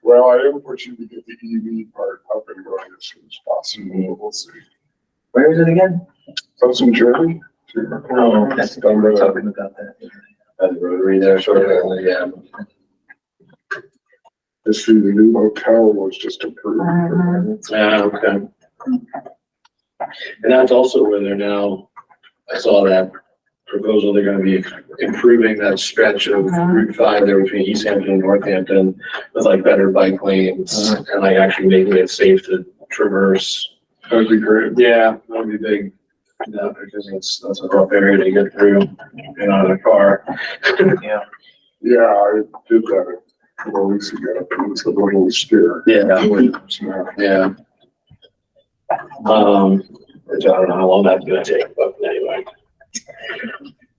Well, I am pushing to get the EV part up and running as soon as possible. We'll see. Where is it again? Some journey. Oh, that's talking about that. By the Rotary there, sort of, yeah. This the new hotel was just approved. Yeah, okay. And that's also where they're now, I saw that proposal, they're gonna be improving that stretch of Route 5 there between Easthampton and Northampton with like better bike lanes and like actually making it safe to traverse. That'd be great. Yeah, that'd be big. Because that's a rough area to get through and out of the car. Yeah. Yeah, I did that a couple of weeks ago. It was a little scary. Yeah. So, Yeah. Which I don't know how long that's gonna take, but anyway.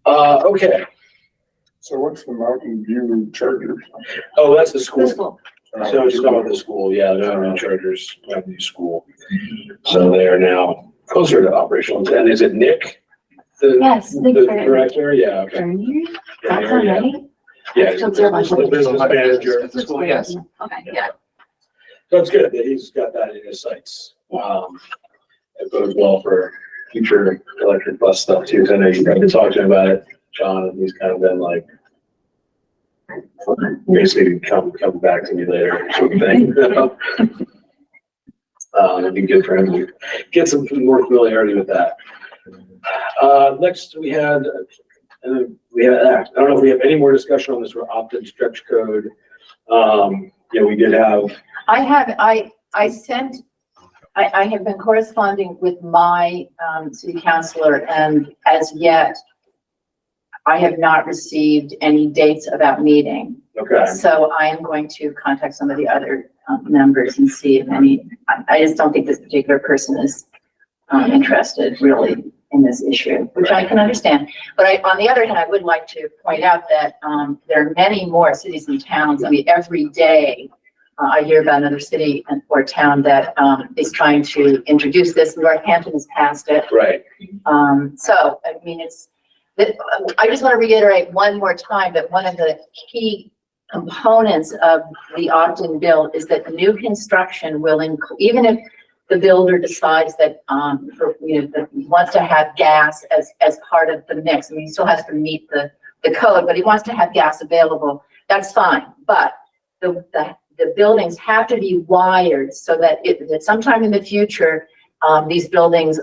Okay. so what's the Mountain View Chargers? Oh, that's the school. School. So she's talking about the school, yeah, the Mountain Chargers, Mountain View School. So they are now closer to operational. And is it Nick? Yes, The Nick Bernier. director, yeah, okay. Bernier? That's Yeah, not yeah. right? Yeah, he's So it's your the business manager. It's the school, yes. Okay, yeah. So it's good that he's got that in his sights. It bodes well for future electric bus stuff too, 'cause I know you've been talking to him about it, John, and he's kind of been like, basically come back to me later sort of thing. It'd be good for him to get some more familiarity with that. Next we had, I don't know if we have any more discussion on this opt-in stretch code. Yeah, we did have. I have been corresponding with my city councilor, and as yet, I have not received any dates about meeting. Okay. So I am going to contact some of the other members and see if any, I just don't think this particular person is interested really in this issue, which I can understand. But on the other hand, I would like to point out that there are many more cities and towns. I mean, every day I hear about another city or town that is trying to introduce this. Northampton has passed it. Right. So, I mean, I just want to reiterate one more time that one of the key components of the opt-in bill is that new construction will include, even if the builder decides that, that he wants to have gas as part of the mix. I mean, he still has to meet the code, but he wants to have gas available. That's fine. But the buildings have to be wired so that that sometime in the future, these buildings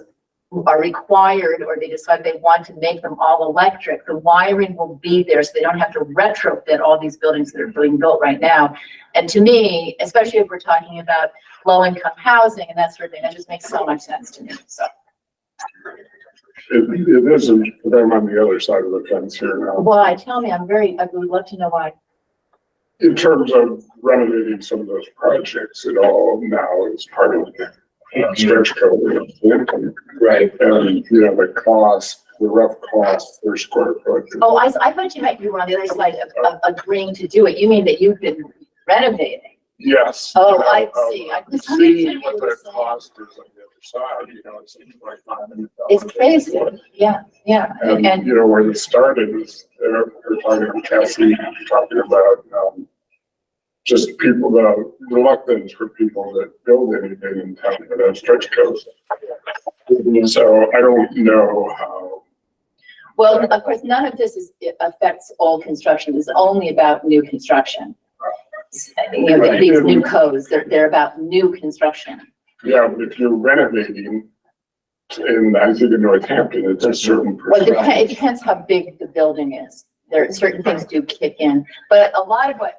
are required, or they decide they want to make them all electric, the wiring will be there so they don't have to retrofit all these buildings that are being built right now. And to me, especially if we're talking about low-income housing and that sort of thing, that just makes so much sense to me, so. It isn't, but I'm on the other side of the fence here now. Why? Tell me, I would love to know why. In terms of renovating some of those projects, it all now is part of the stretch code. Right. And, the cost, the rough cost per square foot. Oh, I thought you meant you were on the other side of agreeing to do it. You mean that you've been renovating? Yes. Oh, I see. I See misunderstood what what you were that saying. cost is on the other side, it seems like $500. It's crazy. Yeah. And, And where it started was, we're talking to Cassie, talking about, just people, the reluctance for people that build anything in town for that stretch code. So I don't know how. well, of course, none of this affects all construction. It's only about new construction. These new codes, they're about new construction. Yeah, but if you're renovating, and I think in Northampton, it's a certain Well, it percentage. depends how big the building is. There are certain things do kick in, but a lot of what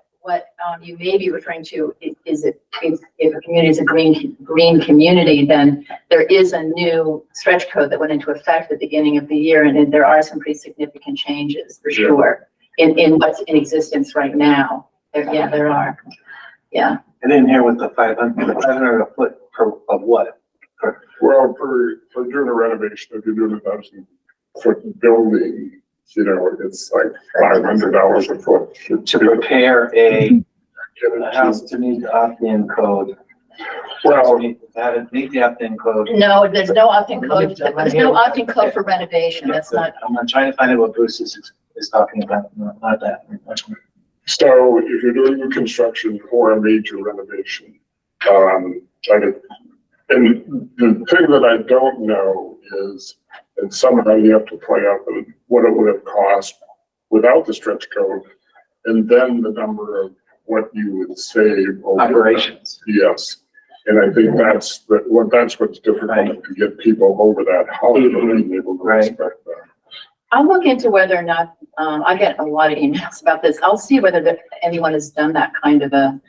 you may be referring to is if a community is a green community, then there is a new stretch code that went into effect at the beginning of the year, and there are some pretty significant changes for sure in what's in existence right now. There are. Yeah. I didn't hear what the 500 a foot of what? Well, for doing a renovation, if you're doing 1,000-foot building, it's like $500 a foot. To prepare a house to meet the opt-in code. Well, Meet the opt-in code. No, there's no opt-in code. There's no opt-in code for renovation. That's not. I'm trying to find out what Bruce is talking about, not that. so if you're doing new construction or a major renovation, and the thing that I don't know is, and somehow you have to play out what it would have cost without the stretch code, and then the number of what you would save over Operations. Yes, and I think that's what's difficult to get people over that hump of being able to respect that. I'll look into whether or not, I get a lot of emails about this. I'll see whether anyone has done that kind of a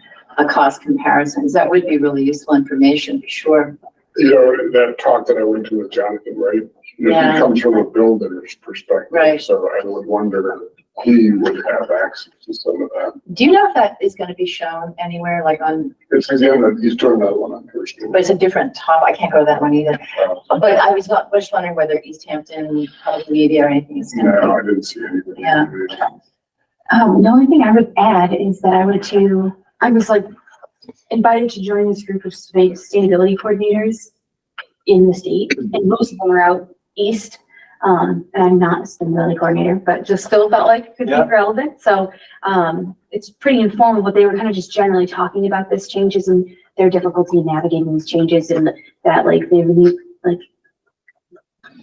cost comparison, because that would be really useful information, for sure. That talk that I went to with Jonathan, right? It comes from a builder's perspective. Right. So I would wonder he would have access to some of that. Do you know if that is gonna be shown anywhere, like on, It's, he's doing that one on Thursday. but it's a different top, I can't go to that one either. But I was just wondering whether Easthampton Public Media or anything is No, gonna I didn't see anything. Yeah. The only thing I would add is that I was like invited to join this group of sustainability coordinators in the state, and most of them are out east. And I'm not a sustainability coordinator, but just still felt like it could be Yeah. relevant. So, it's pretty informal, but they were kind of just generally talking about this changes and their difficulty in navigating these changes, and that like they really like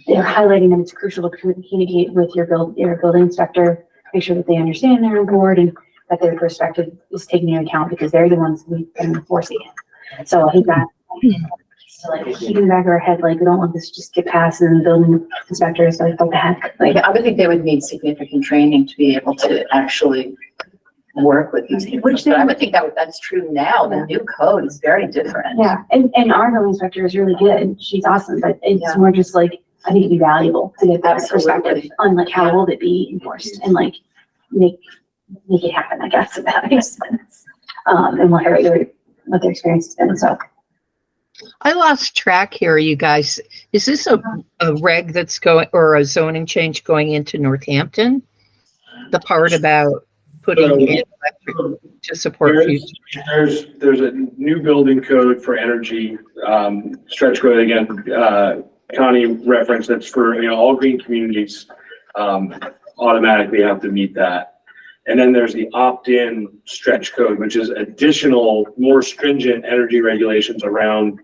they're highlighting that it's crucial to communicate with your building inspector, make sure that they understand they're on board and that their perspective is taken into account because they're the ones who've been enforcing it. So I think that so like keeping in the back of our head, like we don't want this to just get passed and the building inspectors like what the heck. like, I would think they would need significant training to be able to actually work with these people. Which But I they- would think that's true now. The new code is very different. Yeah, and our building inspector is really good. She's awesome, but it's Yeah. more just like, I think it'd be valuable to get that Absolutely. perspective on like how will it be enforced and like make it happen, I guess, if that makes sense. And what their experience has been, so. I lost track here, you guys. Is this a reg that's going, or a zoning change going into Northampton? The part about putting in electric to support future. There's a new building code for energy, stretch code again, Connie referenced that's for, all green communities, automatically have to meet that. And then there's the opt-in stretch code, which is additional, more stringent energy regulations around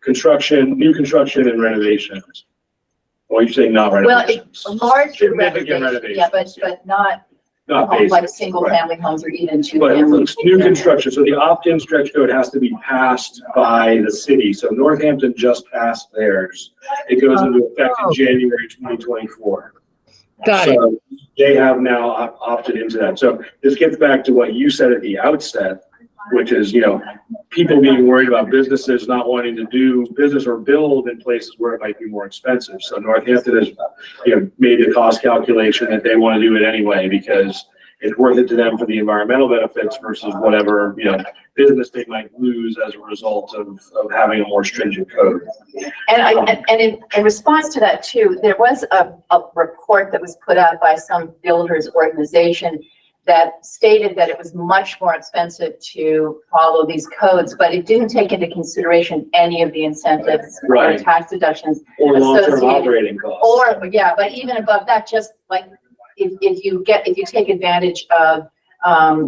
construction, new construction and renovations. Well, you're saying not Well, renovations. it's large Significant renovation, yeah, but not Not homes like basic. single Right. family homes or even two But family. it's new construction, so the opt-in stretch code has to be passed by the city. So Northampton just passed theirs. It goes into effect in January 2024. Got it. So they have now opted into that. So this gets back to what you said at the outset, which is, people being worried about businesses not wanting to do business or build in places where it might be more expensive. So Northampton has, made the cost calculation that they want to do it anyway because it's worth it to them for the environmental benefits versus whatever, business they might lose as a result of having a more stringent code. And in response to that too, there was a report that was put out by some builders organization that stated that it was much more expensive to follow these codes, but it didn't take into consideration any of the incentives or Right. tax deductions. Or long-term Associated. operating costs. Or, yeah, but even above that, just like if you take advantage of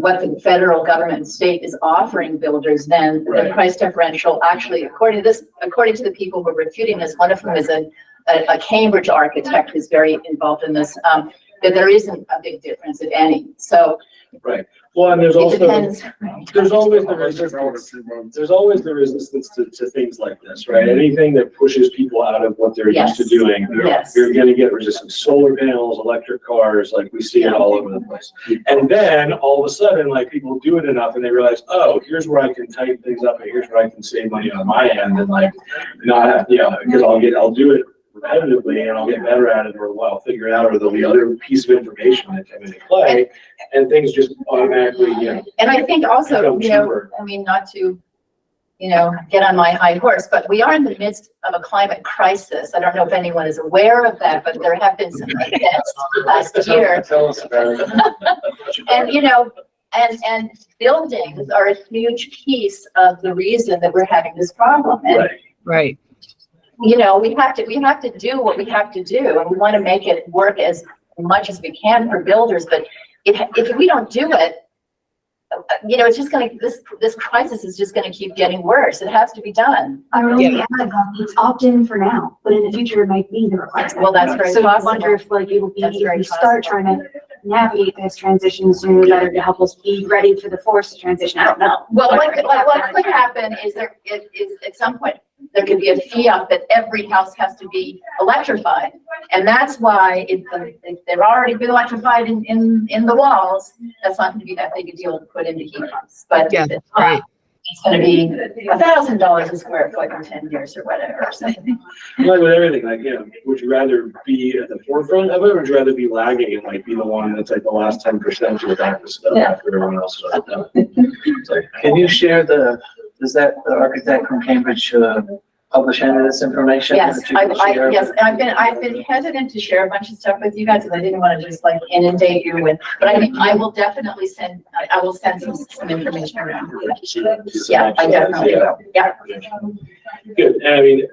what the federal government and state is offering builders, then the Right. price differential actually, according to the people who are refuting this, one of whom is a Cambridge architect who's very involved in this, that there isn't a big difference, if any. So Right. Well, and there's it also, depends. there's always the resistance. There's always the resistance to things like this, right? Anything that pushes people out of what they're used to Yes. doing, Yes. you're gonna get resistance. Solar panels, electric cars, like we see it all over the place. And then all of a sudden, like people do it enough and they realize, oh, here's where I can tighten things up and here's where I can save money on my end and like not, because I'll do it repetitively and I'll get better at it, or I'll figure it out, or there'll be other piece of information that come into play and things just automatically, And I think also, become cheaper. I mean, not to, get on my high horse, but we are in the midst of a climate crisis. I don't know if anyone is aware of that, but there have been some events last year. Tell us about it. And, and buildings are a huge piece of the reason that we're having this problem. And, Right. Right. we have to do what we have to do, and we want to make it work as much as we can for builders, but if we don't do it, it's just this crisis is just gonna keep getting worse. It has to be done. I really Yeah. add, it's opt-in for now, but in the future it might be the requirement. Well, that's very So I possible. wonder if like it will be, That's if very we start possible. trying to navigate this transition sooner rather to help us be ready for the forced transition, I don't know. Well, what could happen is at some point, there could be a fiat that every house has to be electrified. And that's why if they're already been electrified in the walls, that's not gonna be that big a deal to put into heat pumps. But Yeah, if it's right. not, it's gonna be $1,000 a square foot in 10 years or whatever, or something. Like with everything, like, you know, would you rather be at the forefront of it, or would you rather be lagging and like be the one that's like the last 10% with that stuff Yeah. after everyone else started done? It's like, Can you share does that architect from Cambridge, publish any of this information? Yes, that you can share? yes, and I've been hesitant to share a bunch of stuff with you guys, because I didn't want to just like inundate you with, but I will definitely send, I will send some information around. Yeah, I definitely will, yeah. good, and I mean,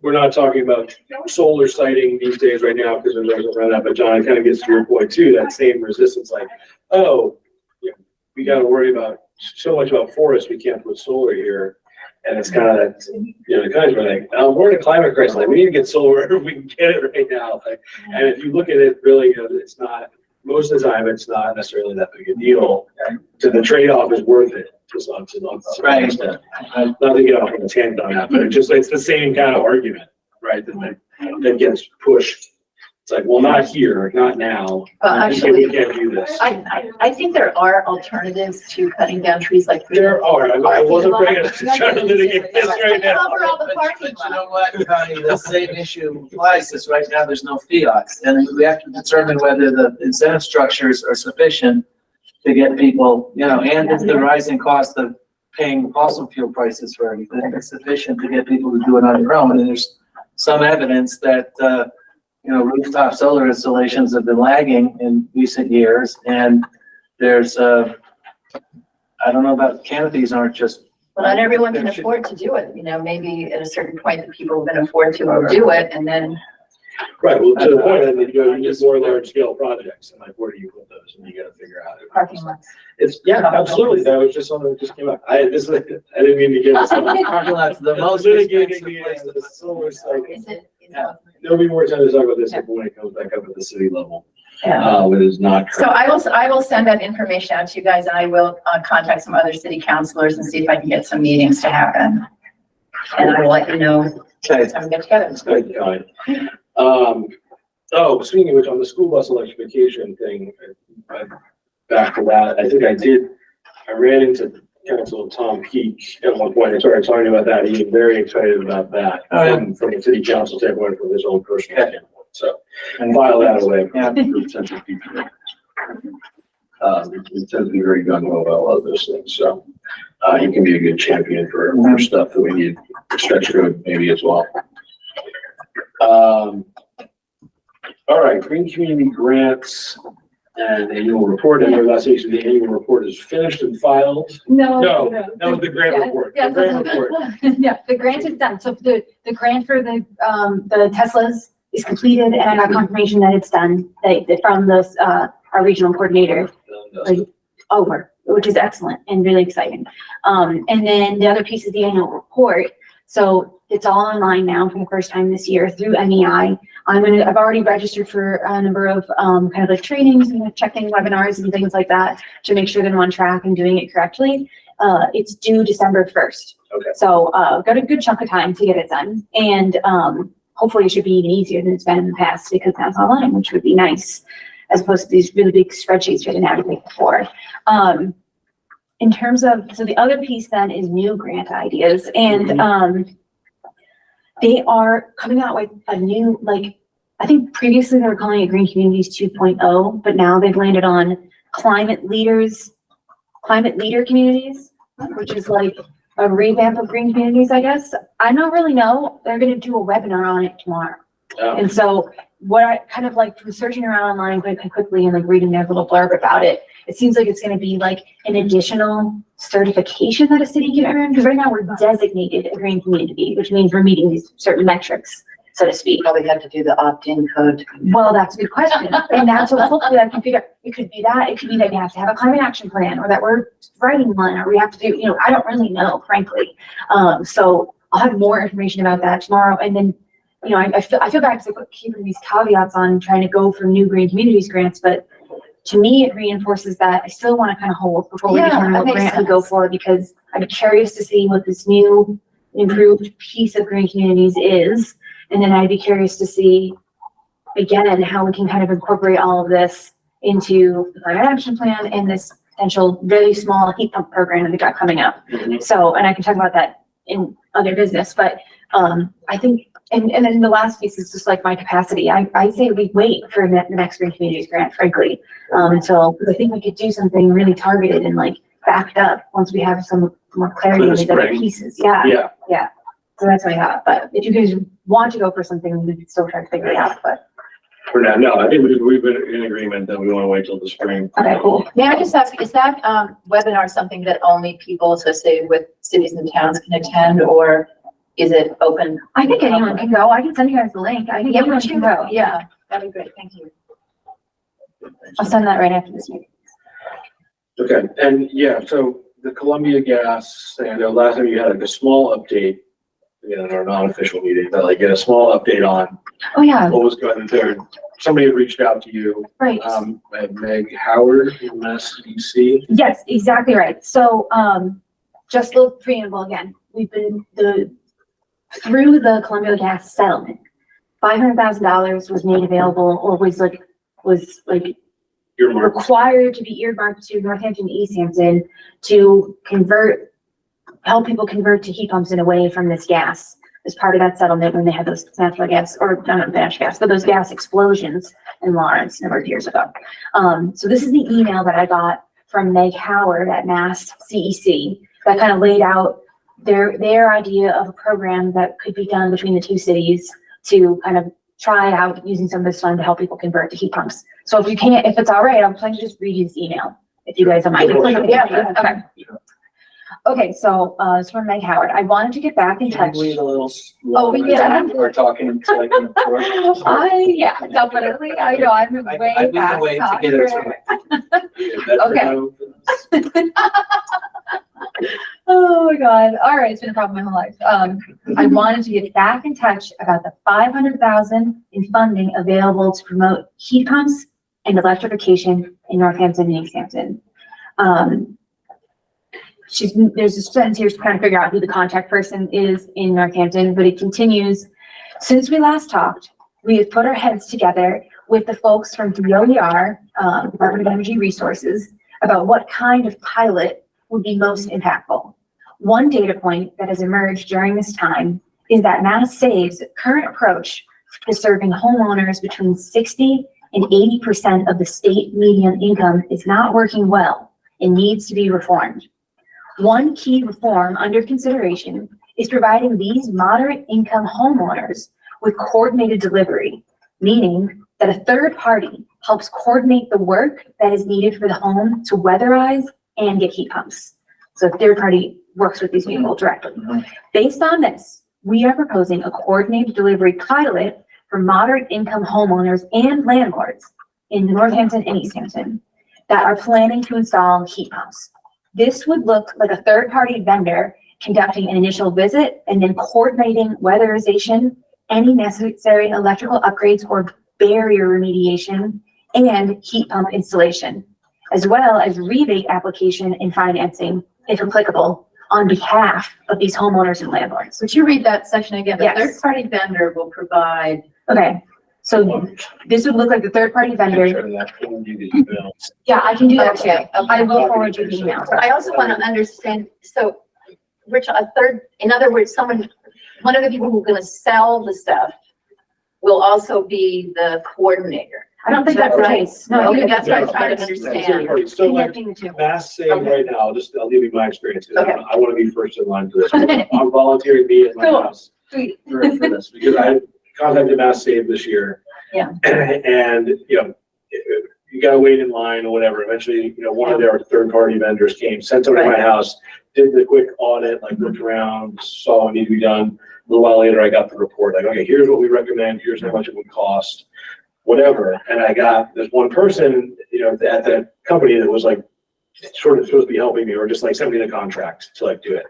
we're not talking about solar sighting these days right now, because there's always around that, but John, it kind of gets to your point too, that same resistance, like, oh, yeah, we gotta worry about so much about forests, we can't put solar here. And it's kind of that, you know, the guys were like, we're in a climate crisis, like, we need to get solar wherever we can get it right now. Like, and if you look at it, really, you know, it's not, most of the time, it's not necessarily that big a deal. So the trade-off is worth it to some Right. extent. Not to get off on a tangent on that, but it's the same kind of argument, right? That gets pushed. It's like, well, not here, not now. Well, actually, We can't do this. I think there are alternatives to cutting down trees like. There are, I wasn't trying to litigate this right now. Cover all the parking But you lot. know what, Connie, the same issue applies, is right now there's no fiat, and we have to determine whether the incentive structures are sufficient to get people, you know, and if the rising cost of paying fossil fuel prices for everything is sufficient to get people to do it on their own, and there's some evidence that, you know, rooftop solar installations have been lagging in recent years, and there's, I don't know about canopies aren't just. Well, not everyone can afford to do it, you know, maybe at a certain point that people can afford to do it, and then. Right, well, to the point that you need more large scale projects, and like, where do you put those, and you gotta figure out. Parking lots. It's, yeah, absolutely, that was just something that just came up, I didn't mean to get this. Parking lot's the most expensive place to The solar site. Is it? Yeah. There'll be more time to talk about this when it comes back up at the city level, Yeah. when it's not. So I will send that information out to you guys, and I will contact some other city councilors and see if I can get some meetings to happen. And I will let you know Okay. time we get together. Good, Connie. Oh, speaking of which, on the school bus electrification thing, back to that, I ran into Councilor Tom Peak at one point, I started talking about that, he was very excited about that, from the city council standpoint, from his own personal standpoint, so, and file that away. Yeah. For potential future. He tends to be very gung ho about a lot of those things, so, he can be a good champion for stuff that we need, stretch code maybe as well. All right, green community grants and annual report, and last week, the annual report is finished and filed. No, that was the grant report. The grant report. Yeah, the grant is done. So the grant for the Teslas is completed, and I got confirmation that it's done, from this, our regional coordinator, like, over, which is excellent and really exciting. And then the other piece is the annual report. So it's all online now for the first time this year through MEI. I've already registered for a number of kind of like trainings and checking webinars and things like that to make sure that I'm on track and doing it correctly. It's due December 1st. Okay. So got a good chunk of time to get it done. And hopefully it should be even easier than it's been in the past because now it's online, which would be nice, as opposed to these really big spreadsheets we didn't have to make before. In terms of, so the other piece then is new grant ideas, and they are coming out with a new, like, I think previously they were calling it Green Communities 2.0, but now they've landed on climate leader communities, which is like a revamp of green communities, I guess. I don't really know. They're going to do a webinar on it tomorrow. And so what I kind of like from searching around online quickly and like reading their little blurb about it, it seems like it's going to be like an additional certification that a city can earn. Because right now we're designated a green community, which means we're meeting these certain metrics, so to speak. Probably have to do the opt-in code. Well, that's a good question. And that's what hopefully I can figure out. It could be that. It could be that we have to have a climate action plan, or that we're writing one, or we have to do, I don't really know, frankly. So I'll have more information about that tomorrow. And then, I feel bad because I put keeping these caveats on trying to go for new green communities grants, but to me, it reinforces that I still want to kind of hold before we determine what grant we go for, because I'd be curious to see what this new improved piece of green communities is. And then I'd be curious to see, again, how we can kind of incorporate all of this into the climate action plan and this potential really small heat pump program that we got coming up. So, and I can talk about that in other business, but, I think, and then the last piece is just like my capacity. I say we wait for the next Green Communities grant, frankly, until, because I think we could do something really targeted and like backed up once we have some more clarity on these other pieces. Yeah. So that's what I have. But if you guys want to go for something, we can still try to figure it out, but. For now, no, I think we've been in agreement that we want to wait till the spring. Okay, cool. May I just ask, is that webinar something that only people associated with cities and towns can attend, or is it open? I think anyone can go. I can send you guys the link. I think everyone can go. Yeah, that'd be great. Thank you. I'll send that right after this meeting. Okay, and yeah, so the Columbia Gas, I know last time you had like a small update, in our non-official meeting, but like get a small update on Oh, yeah, what was going there. Somebody had reached out to you, right. Meg Howard from Mass DC. Yes, exactly right. So, just a little preamble again. We've been through the Columbia Gas settlement, $500,000 was made available, or was required to be earmarked to Northampton and Easthampton to help people convert to heat pumps and away from this gas as part of that settlement when they had those natural gas, or not natural gas, but those gas explosions in Lawrence a number of years ago. So this is the email that I got from Meg Howard at Mass CEC that kind of laid out their idea of a program that could be done between the two cities to kind of try out using some of this fund to help people convert to heat pumps. So if it's all right, I'm planning to just read you this email, if you guys don't mind. Yeah, okay. Okay, so, it's from Meg Howard. I wanted to get back in touch. Read a little. Oh, yeah. We're talking to like. Yeah, definitely. I know, I'm way I've been past waiting to get it. Okay. Oh my God. All right. It's been a problem my whole life. I wanted to get back in touch about the $500,000 in funding available to promote heat pumps and electrification in Northampton and Easthampton. There's a sentence here to kind of figure out who the contact person is in Northampton, but it continues. Since we last talked, we have put our heads together with the folks from DOER, Department of Energy Resources, about what kind of pilot would be most impactful. One data point that has emerged during this time is that Mass Save's current approach to serving homeowners between 60 and 80% of the state median income is not working well and needs to be reformed. One key reform under consideration is providing these moderate income homeowners with coordinated delivery, meaning that a third party helps coordinate the work that is needed for the home to weatherize and get heat pumps. So a third party works with these people directly. Based on this, we are proposing a coordinated delivery pilot for moderate income homeowners and landlords in Northampton and Easthampton that are planning to install heat pumps. This would look like a third-party vendor conducting an initial visit and then coordinating weatherization, any necessary electrical upgrades or barrier remediation, and heat pump installation, as well as rebate application and financing, if applicable, on behalf of these homeowners and landlords. Would you read that section again? The Yes. third-party vendor will provide. Okay, so this would look like the third-party vendor. Yeah, I can do that too. Okay. I will forward you the email. But I also want to understand, so, Rich, in other words, one of the people who's gonna sell the stuff will also be the coordinator. I don't think that's the case. No, Okay, okay, that's what I'm trying to understand. So like connecting the two. Mass Save right now, I'll give you my experience. 'Cause Okay. I want to be first in line for this. I'm volunteering to be at my Cool. house Sweet. for this because I contacted Mass Save this year. Yeah. And, you gotta wait in line or whatever. Eventually, one of their third-party vendors came, sent it to my house, did the quick audit, like looked around, saw what needed to be done. A little while later, I got the report, like, okay, here's what we recommend, here's how much it would cost, whatever. And I got this one person, at that company that was like, sort of supposed to be helping me or just like sent me the contract to like do it.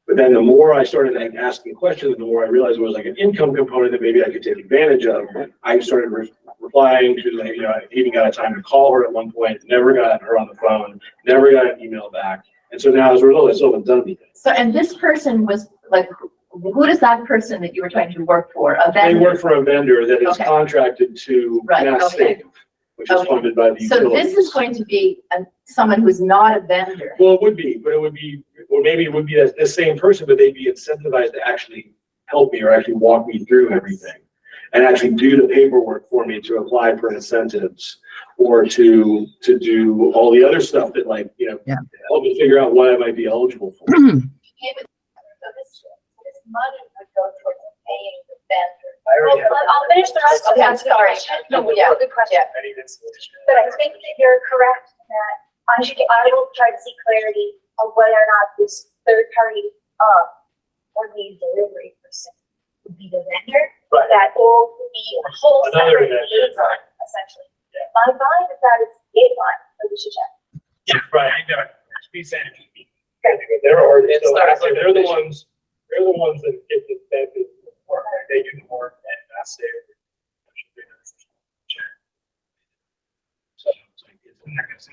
But then the more I started like asking questions, the more I realized it was like an income component that maybe I could take advantage of. I started replying to, like, I even got a time to call her at one point, never got her on the phone, never got an email back. And so now as a result, I still haven't done anything. So, and this person was like, who is that person that you were trying to work for? A They vendor? work for a vendor that is Okay. contracted to Right, Mass okay. Save, which is Okay. funded by the So utilities. this is going to be someone who's not a vendor. Well, it would be, but it would be, or maybe it would be the same person, but they'd be incentivized to actually help me or actually walk me through everything. And actually do the paperwork for me to apply for incentives or to do all the other stuff that like, Yeah. help me figure out what I might be eligible for. So this money would go towards paying the vendor. I'll finish the rest of Okay, that. I'm sorry. No, Yeah. good question. Yeah. But I think that you're correct that I will try to see clarity on whether or not this third party, or the delivery person would be the vendor. Right. That or would be a whole Another separate vendor. liaison, essentially. Yeah. My vibe is that it's a line, but we should check. Yeah, right, I know. Be saying. Okay. They're the ones that get the benefit of the work. They do the work and that's their. So it's like, it's not gonna say.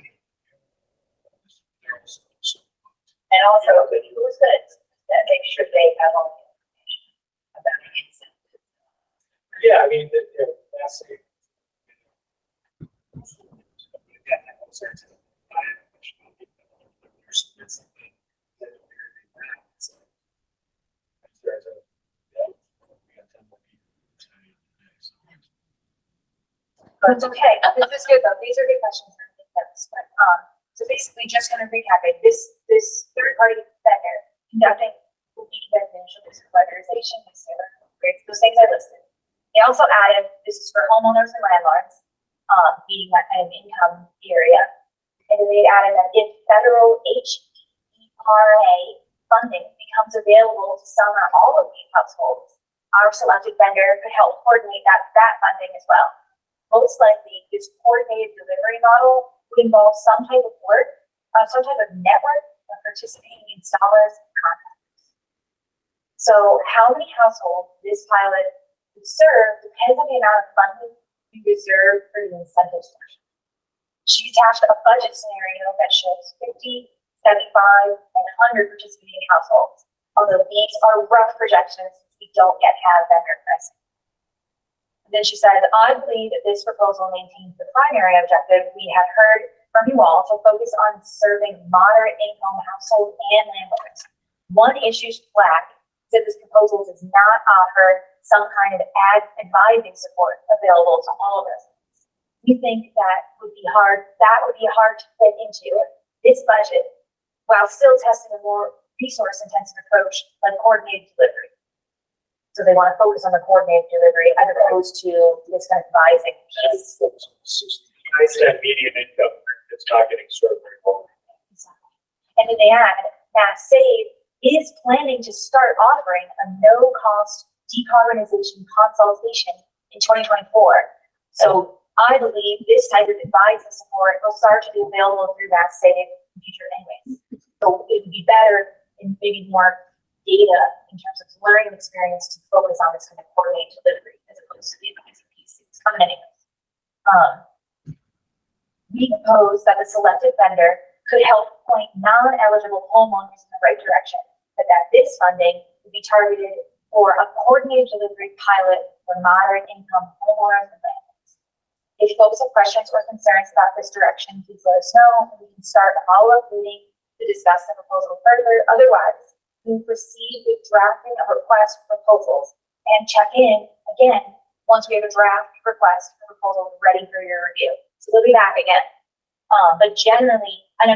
And also, who's gonna make sure they have all the information about the incentive? Yeah, I mean, that's it. But it's okay, this is good though, these are good questions, I think that's fine. So basically, just gonna recap it, this third party vendor conducting will be residential weatherization, those things I listed. They also added, this is for homeowners and landlords, meeting that kind of income area. And then they added that if federal HERA funding becomes available to some or all of these households, our selected vendor could help coordinate that funding as well. Most likely, this coordinated delivery model would involve some type of work, some type of network of participating installers and contractors. So how many households this pilot would serve depends on the amount of funding we reserve for the incentive structure. She attached a budget scenario that shows 50, 75, and 100 participating households, although these are rough projections since we don't yet have vendor pricing. And then she said, I believe that this proposal maintains the primary objective we have heard from you all to focus on serving moderate income households and landlords. One issue to flag is that this proposal does not offer some kind of advising support available to all residents. We think that would be hard to fit into this budget while still testing a more resource intensive approach like coordinated delivery. So they want to focus on the coordinated delivery as opposed to this kind of advising piece. That median income, it's not getting served very well. And then they add, Mass Save is planning to start offering a no-cost decarbonization consultation in 2024. So I believe this type of advising support will start to be available through Mass Save in the future anyways. So it would be better and maybe more data in terms of learning experience to focus on this kind of coordinated delivery as opposed to the advising piece. It's coming anyways. We propose that the selected vendor could help point non-eligible homeowners in the right direction, but that this funding would be targeted for a coordinated delivery pilot for moderate income homeowners and landlords. If folks have questions or concerns about this direction, please let us know, and we can start a follow-up meeting to discuss the proposal further. Otherwise, we will proceed with drafting a request for proposals and check in again once we have a draft request for proposal ready for your review. So they'll be back again. But generally, and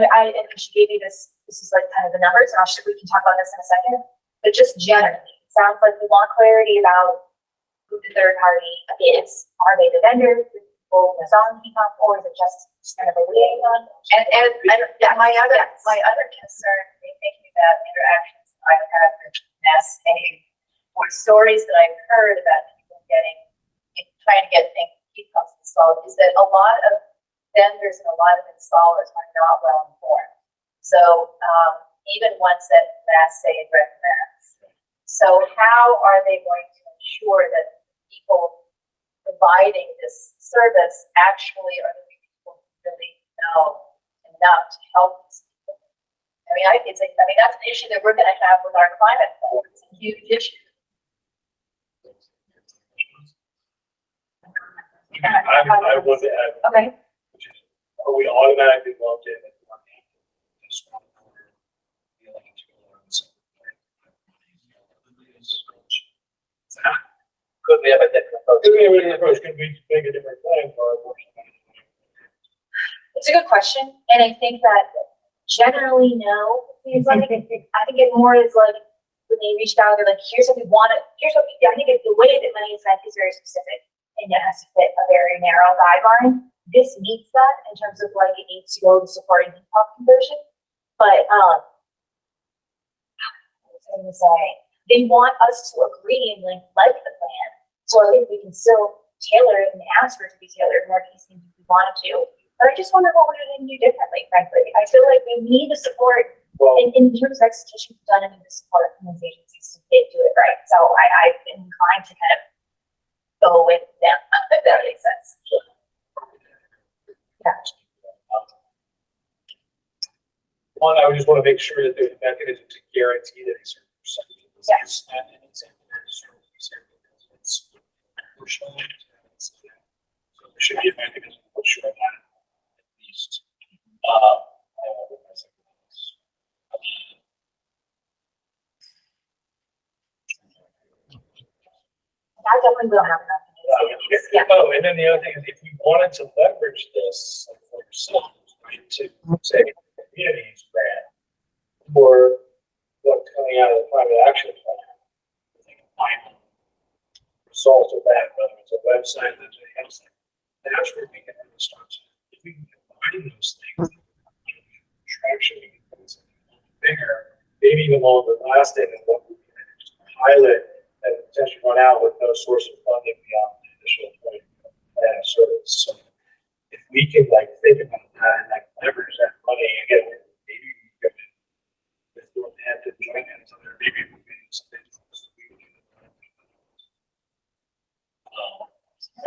she gave me this is like kind of the numbers, and we can talk about this in a second, but just generally, it sounds like we want clarity about who the third party is. Are they the vendor, the people that's on heat pump, or is it just kind of a liaison? And my other concern, thinking about interactions I've had with Mass Save, or stories that I've heard about people trying to get heat pumps installed, is that a lot of vendors and a lot of installers are not well informed. So even ones that Mass Save recommends. So how are they going to ensure that people providing this service actually are the people who really know enough to help these people? That's an issue that we're going to have with our climate plan. It's a huge issue. I want to add. Okay. are we automatically lumped in? Could we have a different approach? Could we have a different approach? Could we make a different plan for our portion? It's a good question, and I think that generally no. Because I think it more is like when they reached out, they're like, here's what we want to, here's what we, I think it's the way that money is spent is very specific and it has to fit a very narrow guideline. This meets that in terms of like it needs to go to supporting heat pump conversion. But what was I going to say? They want us to agree and like the plan. So I think we can still tailor it and ask for it to be tailored more to these things if we wanted to. But I just wonder what we're going to do differently, frankly. I feel like we need to support, in terms of execution, we've done, and we support these agencies to do it right. So I've been inclined to kind of go with them, if that makes sense. Yeah. One, I would just want to make sure that there's a mechanism to guarantee that a certain percentage of this is spent in example. So there should be a mechanism to ensure that at least. I definitely will have enough to do. Yeah. Oh, and then the other thing is if we wanted to leverage this for yourselves, right, to say communities grant or what's coming out of the climate action plan, I think final result of that, whether it's a website, that's anything else, that's where we can really start to, if we can combine those things, traction, we can put something bigger, maybe even longer lasting than what we can just pilot and potentially run out with no source of funding beyond the initial point plan of service. So if we can like think about that and like leverage that money again, maybe we could with Northampton joint hands on there, maybe we can something else that we can do.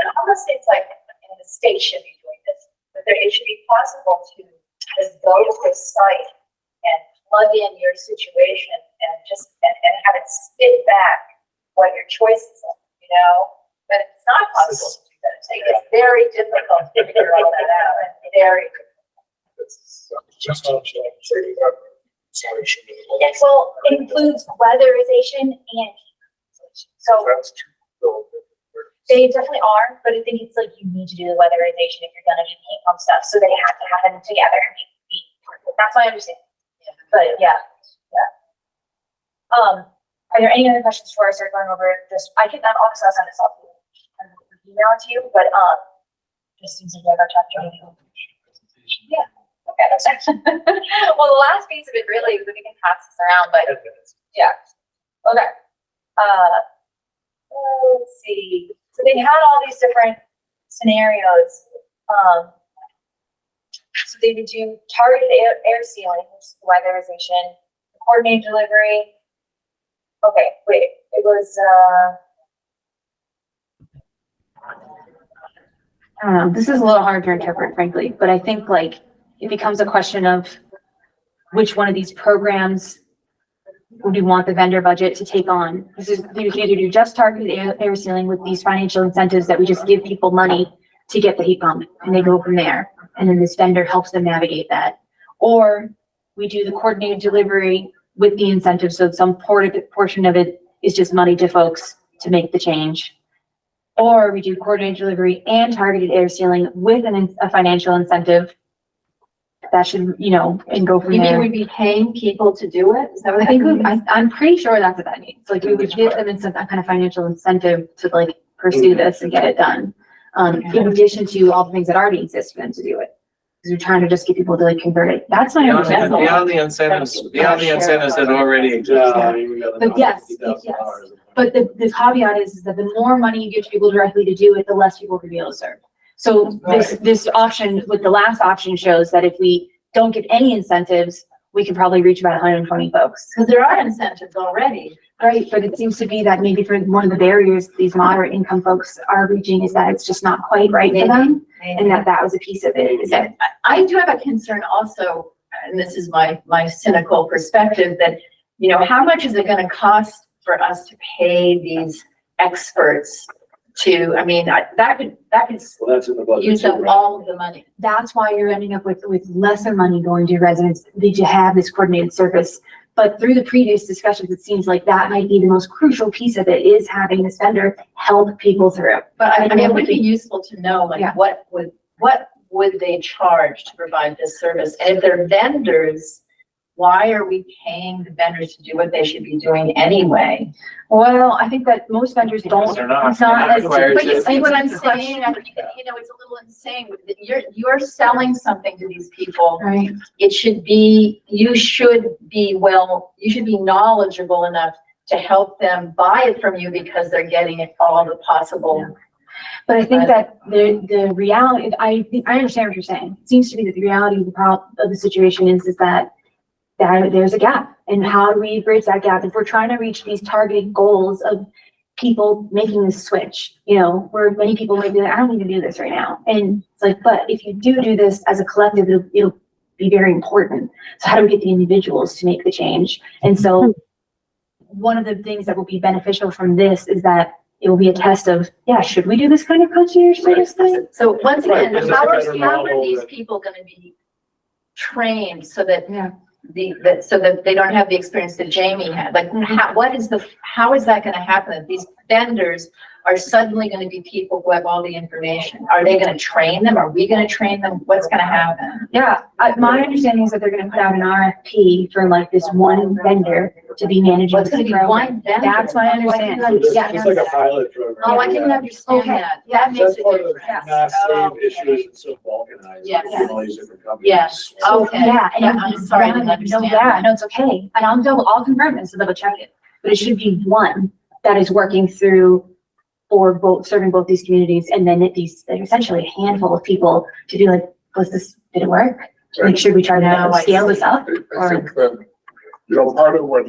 And almost seems like the state should be doing this, but it should be possible to just go to a site and plug in your situation and just and have it spit back what your choices are, you know? But it's not possible to do that. It's very difficult to figure all that out, and very Just on sorry. it will includes weatherization and heat. So That's true. they definitely are, but I think it's like you need to do the weatherization if you're gonna do the heat pump stuff, so they have to happen together. That's my understanding. But yeah. Are there any other questions before I start going over this? I can, obviously I'll send this off to you and email it to you, but, just seems like our chapter. Yeah, okay, that's excellent. Well, the last piece of it really is that we can pass this around, but yeah, okay. Let's see. So they had all these different scenarios. So they would do targeted air sealing, which is weatherization, coordinated delivery. Okay, wait, it was, I don't know, this is a little hard to interpret, frankly, but I think like it becomes a question of which one of these programs would we want the vendor budget to take on? This is, you can either do just targeted air sealing with these financial incentives that we just give people money to get the heat pump and they go from there. And then this vendor helps them navigate that. Or we do the coordinated delivery with the incentive, so some portion of it is just money to folks to make the change. Or we do coordinated delivery and targeted air sealing with a financial incentive. That should, you know, and go from You mean there. we'd be paying people to do it? Is that what I think I'm pretty sure that's what that means. Like we would give them some kind of financial incentive to like pursue this and get it done. In addition to all the things that already exist for them to do it. Because we're trying to just get people to like convert it. That's my understanding. Beyond the incentives that already exist. But yes, but the caveat is that the more money you give to people directly to do it, the less people can be able to serve. So this option with the last option shows that if we don't give any incentives, we can probably reach about 120 folks. Because there are incentives already. Right, but it seems to be that maybe for one of the barriers these moderate income folks are reaching is that it's just not quite right for them. And that was a piece of it, is that I do have a concern also, and this is my cynical perspective, that, you know, how much is it gonna cost for us to pay these experts to, I mean, that could Well, that's in the budget. use too, up right? all of the money. That's why you're ending up with lesser money going to residents to have this coordinated service. But through the previous discussions, it seems like that might be the most crucial piece of it, is having this vendor help people through. But I mean, it would be useful to know, like, Yeah. what would they charge to provide this service? And if they're vendors, why are we paying the vendors to do what they should be doing anyway? Well, I think that most vendors don't. They're not. It's not as. Required But you to- see what I'm saying? I think that, you know, it's a little insane. You're selling something to these people. Right. It should be, you should be knowledgeable enough to help them buy it from you because they're getting it all the possible. But I think that the reality, I understand what you're saying. It seems to be that the reality of the situation is that there's a gap. And how do we bridge that gap? If we're trying to reach these targeted goals of people making this switch, you know, where many people might be like, I don't need to do this right now. And it's like, but if you do this as a collective, it'll be very important. So how do we get the individuals to make the change? And so one of the things that will be beneficial from this is that it will be a test of, yeah, should we do this kind of concierge service thing? So once Right, again, it's how a are better model these that- people gonna be trained so that Yeah. so that they don't have the experience that Jamie had? Like, how is that gonna happen? That these vendors are suddenly gonna be people who have all the information? Are they gonna train them? Are we gonna train them? What's gonna happen? Yeah, my understanding is that they're gonna put out an RFP for like this one vendor to be managing What's this gonna be program. one vendor? That's my understanding. So this- Yeah. It's like a pilot program. Oh, I didn't understand Okay. that. That makes That's a part of the difference. massive Oh, issue okay. is it's so balkanized. Yes. between all these different companies. Yes. Okay. Yeah, and I'm sorry, I didn't no, understand yeah, that. no, it's okay. And I'll confirm this, double check it. But it should be one that is working through for serving both these communities. And then essentially a handful of people to do like, did it work? Like, should we try Now to I scale see. this up? I think that, you know, part of what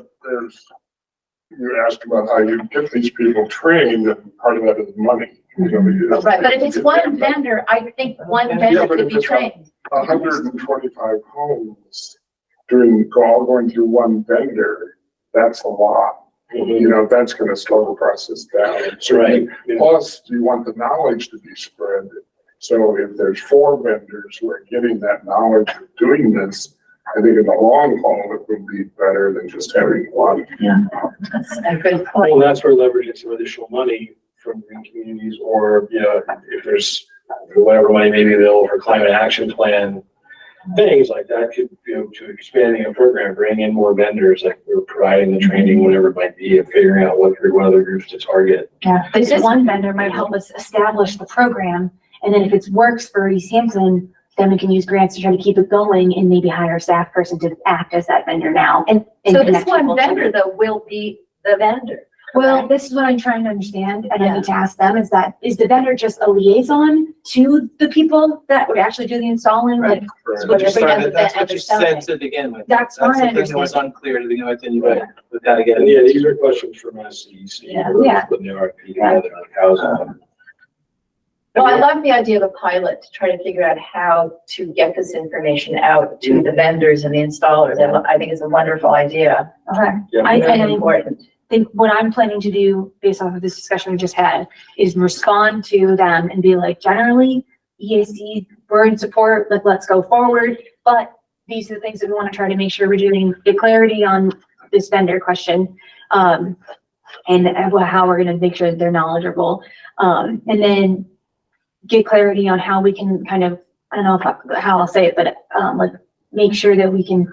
you asked about how you get these people trained, and part of that is money. You know, Right, but if it's one vendor, I think one Yeah, vendor but could if be it's trained. 125 homes all going through one vendor, that's a lot. You know, that's gonna slow the process down. That's right. Yeah. Plus, you want the knowledge to be spread. So if there's 4 vendors who are getting that knowledge of doing this, I think in the long haul, it would be better than just having one. That's a good Well, point. that's where leveraging some additional money from green communities, or, you know, if there's whatever money may be available for climate action plan, things like that could, you know, to expanding a program, bring in more vendors, like we're providing the training, whatever it might be, and figuring out what other groups to target. Yeah, this one vendor might help us establish the program. And then if it works for Easthampton, then we can use grants to try to keep it going and maybe hire a staff person to act as that vendor now. And So this connect one people to vendor it. though will be the vendor. Well, this is what I'm trying to understand, and I Yeah. need to ask them, is the vendor just a liaison to the people that would actually do the installing? Like, Right. What you Whatever started, the that's what vendor you selling. said to begin with. That's my something that was understanding. unclear to begin with, and we've got to get And yeah, it. these are questions from us, CEC, Yeah. Yeah. putting the RFP together, like how's Well, I love the idea of a pilot to try to figure out how to get this information out to the vendors and the installers. I think it's a wonderful idea. okay. Yeah. Very important. Think what I'm planning to do based off of this discussion we just had is respond to them and be like, generally, EAC, we're in support, like, let's go forward. But these are the things that we want to try to make sure we're doing, get clarity on this vendor question. And how we're going to make sure that they're knowledgeable. And then get clarity on how we can kind of, I don't know how I'll say it, but like make sure that we can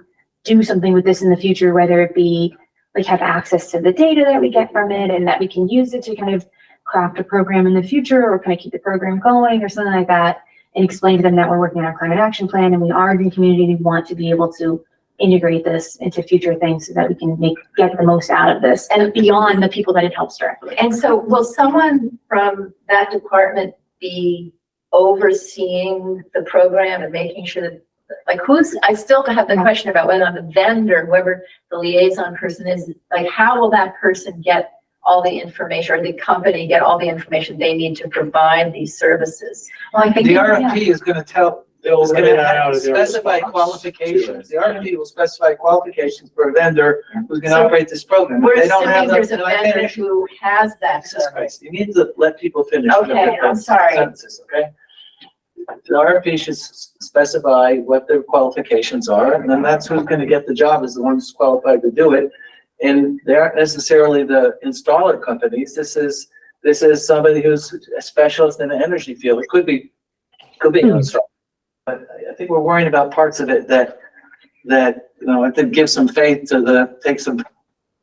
do something with this in the future, whether it be like have access to the data that we get from it and that we can use it to kind of craft a program in the future or kind of keep the program going or something like that, and explain to them that we're working on our climate action plan and we are a green community. We want to be able to integrate this into future things so that we can get the most out of this and beyond the people that it helps directly. And so will someone from that department be overseeing the program and making sure that, like, I still have the question about whether the vendor, whoever the liaison person is, like, how will that person get all the information, or the company get all the information they need to provide these services? Well, I think The RFP is gonna tell They'll It's lay gonna that out have in their specify response qualifications. to The RFP will specify qualifications for a vendor who's gonna So operate this program. If We're they don't have assuming there's a those, vendor who has that Jesus service. Christ, you need to let people finish. Okay, I'm sorry. Sentences, okay? The RFP should specify what their qualifications are, and then that's who's gonna get the job, is the ones qualified to do it. And they aren't necessarily the installer companies. This is somebody who's a specialist in the energy field. It could be an installer. But I think we're worrying about parts of it that, you know, I think give some faith to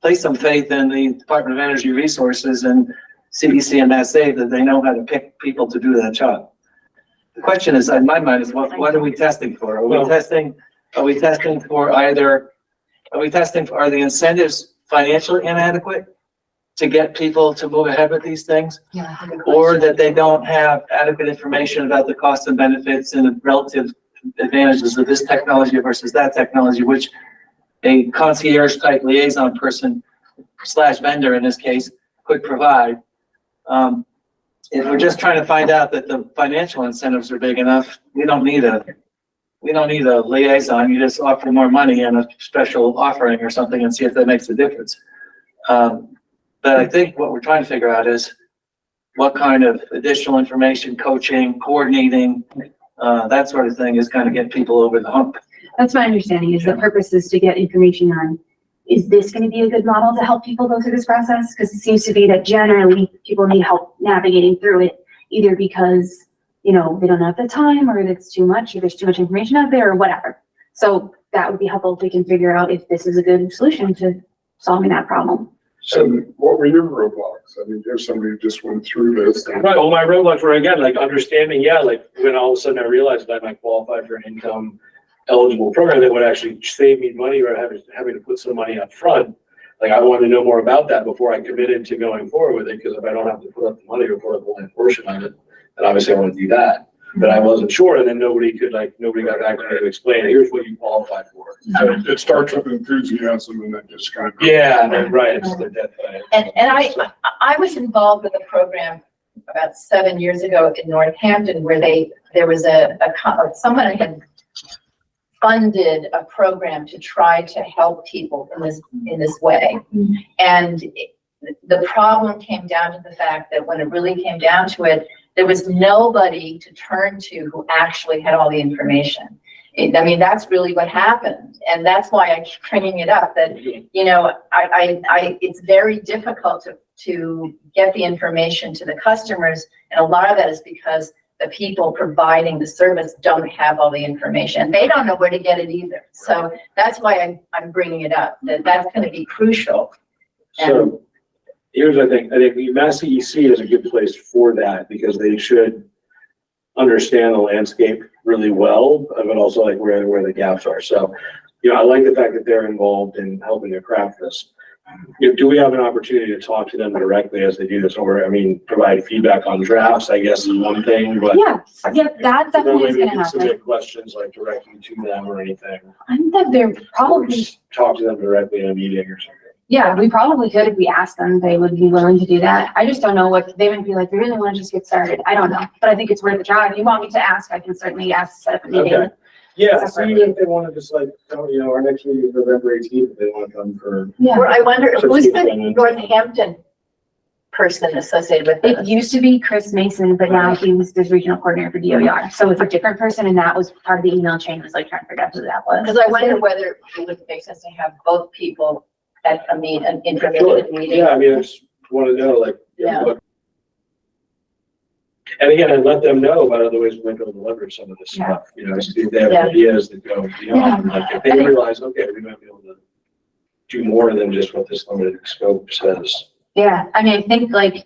place some faith in the Department of Energy Resources and CEC and SA that they know how to pick people to do that job. The question is, in my mind, is what are we testing for? Are we testing for are the incentives financially inadequate to get people to move ahead with these things? Yeah. Or that they don't have adequate information about the costs and benefits and the relative advantages of this technology versus that technology, which a concierge type liaison person / vendor in this case could provide. If we're just trying to find out that the financial incentives are big enough, we don't need a liaison. You just offer more money and a special offering or something and see if that makes a difference. But I think what we're trying to figure out is what kind of additional information, coaching, coordinating, that sort of thing is going to get people over the hump. That's my understanding, is the purpose is to get information on, is this going to be a good model to help people go through this process? Because it seems to be that generally people need help navigating through it, either because, you know, they don't have the time, or it's too much, or there's too much information out there, or whatever. So that would be helpful if we can figure out if this is a good solution to solving that problem. So what were your roadblocks? I mean, there's somebody who just went through this. Right, well, my roadblocks were, again, like understanding, like when all of a sudden I realized that I might qualify for an income eligible program that would actually save me money or having to put some money up front. Like, I wanted to know more about that before I committed to going forward with it, because if I don't have to put up the money or put up only a portion of it, then obviously I want to do that. But I wasn't sure, and then nobody got back to me to explain, here's what you qualify for. So it starts with enthusiasm and then just kind of. Yeah, right, it's the death by. And I was involved with a program about 7 years ago in Northampton where there was someone had funded a program to try to help people in this way. And the problem came down to the fact that when it really came down to it, there was nobody to turn to who actually had all the information. I mean, that's really what happened. And that's why I keep bringing it up, that, you know, it's very difficult to get the information to the customers. And a lot of that is because the people providing the service don't have all the information. They don't know where to get it either. So that's why I'm bringing it up, that's going to be crucial. So here's what I think Mass CEC is a good place for that, because they should understand the landscape really well, but also like where the gaps are. So, you know, I like the fact that they're involved in helping to craft this. You know, do we have an opportunity to talk to them directly as they do this, or, I mean, provide feedback on drafts, I guess, is one thing, but. Yeah, that definitely is gonna happen. Submit questions like directly to them or anything. I think that they're Or probably, just talk to them directly in a meeting or something. yeah, we probably could if we asked them, they would be willing to do that. I just don't know what, they would be like, we really want to just get started. I don't know, but I think it's worth a try. If you want me to ask, I can certainly ask to set up a meeting. Okay. Yeah, see if they want to just like, you know, our next meeting is November 18th, if they want to come for. Yeah. Or I wonder, who's the Northampton person associated with It it? used to be Chris Mason, but now he was the regional coordinator for DOER. So it's a different person, and that was part of the email chain, was like trying to figure out who that was. Because I wonder whether it would make sense to have both people at an intermittent meeting. Yeah, I mean, I just want to know, like, Yeah. what. And again, I let them know about other ways we might be able to leverage some of this Yeah. stuff, you know, see if they have Yeah. ideas that go beyond, like, if they realize, okay, we might be able to do more than just what this limited scope says. Yeah, I mean, I think like,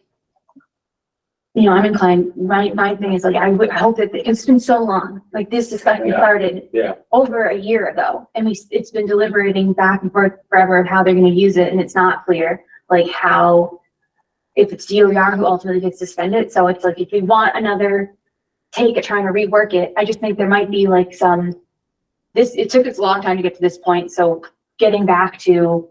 you know, I'm inclined, my thing is like, I hope that, it's been so long, like this discussion Yeah. started Yeah. over a year ago, and it's been deliberating back and forth forever of how they're gonna use it, and it's not clear, like how, if it's DOER who ultimately gets to spend it. So it's like, if we want another take at trying to rework it, I just think there might be like it took us a long time to get to this point, so getting back to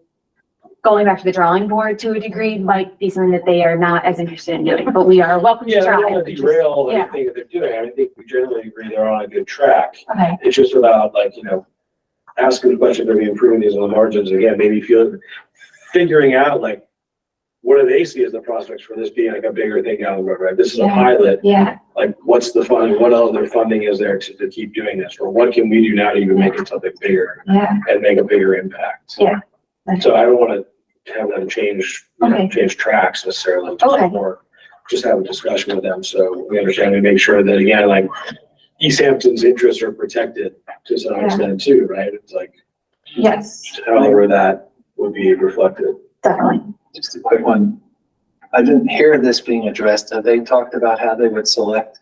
going back to the drawing board to a degree might be something that they are not as interested in doing, but we are welcome to Yeah, I try. don't want to derail Yeah. anything that they're doing. I think we generally agree they're on a good track. Okay, It's just about like, asking the question, are we improving these on the margins? Again, maybe figuring out like, what do they see as the prospects for this being like a bigger thing down the road, right? This is a Yeah. pilot. yeah, Like, what's the fund, what other funding is there to keep doing this? Or what can we do now to even make it something bigger yeah, and make a bigger impact? Yeah. So I don't want to have them change, Okay. change tracks necessarily. Okay. More, just have a discussion with them. So we understand and make sure that again, like Easthampton's interests are protected to some Yeah. extent too, right? It's like, yes, however that would be reflected. definitely. Just a quick one. I didn't hear this being addressed. Have they talked about how they would select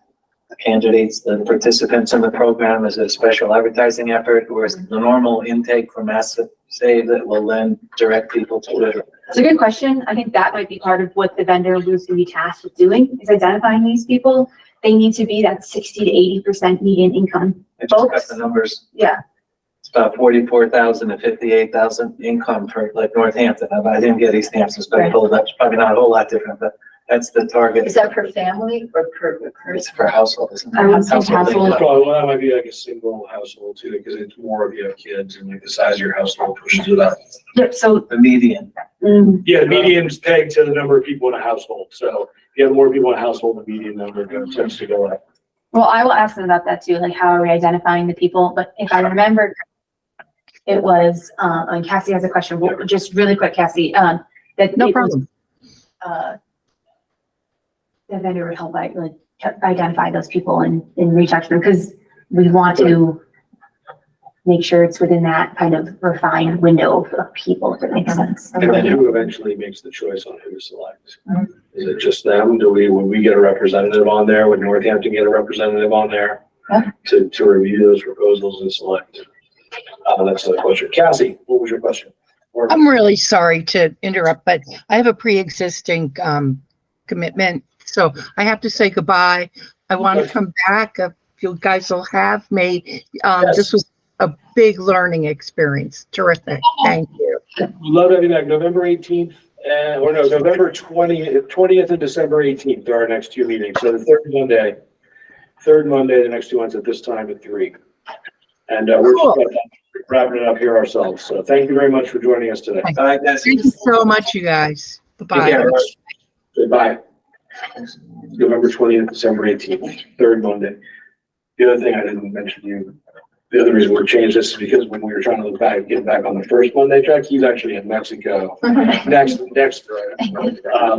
the candidates, the participants in the program? Is it a special advertising effort or is it the normal intake from Massive Save that will then direct people to it? It's a good question. I think that might be part of what the vendor was going to be tasked with doing, is identifying these people. They need to be that 60 to 80% median income. I just got the numbers. Yeah, It's about 44,000 to 58,000 income for like Northampton. I didn't get Easthampton's, but that's probably not a whole lot different, but that's the target. Is that per family or per It's person? per household, isn't it? I would say Household household. income. Well, that might be like a single household too, because it's more of you have kids and like the size of your household pushes it up. yep, so, The median. Yeah, the median's pegged to the number of people in a household. So if you have more people in a household, the median number tends to go up. well, I will ask them about that too, like how are we identifying the people? But if I remember, it was, and Cassie has a question, well, just really quick, Cassie, that. No it was, problem. The vendor would help like identify those people and reach out to them, because we want to make sure it's within that kind of refined window of people, if it makes sense. And then who eventually makes the choice on who to select? Is it just them? Would we get a representative on there? Would Northampton get a representative on there? Yeah. To review those proposals and select? That's the question. Cassie, what was your question? Or- I'm really sorry to interrupt, but I have a pre-existing commitment, so I have to say goodbye. I want to come back if you guys will have me. Yes. This was a big learning experience. Terrific. Thank you. Love having you back. November 18th, or no, November 20th and December 18th are our next two meetings. So the third Monday, the next 2 months at this time at 3. And we're Cool. just wrapping it up here ourselves. So thank you very much for joining us today. All right, guys. Thank you so much, you guys. Take Bye-bye. care. Goodbye. November 20th, December 18th, third Monday. The other thing I didn't mention to you, the other reason we changed this is because when we were trying to look back, get back on the first Monday track, he's actually in Mexico next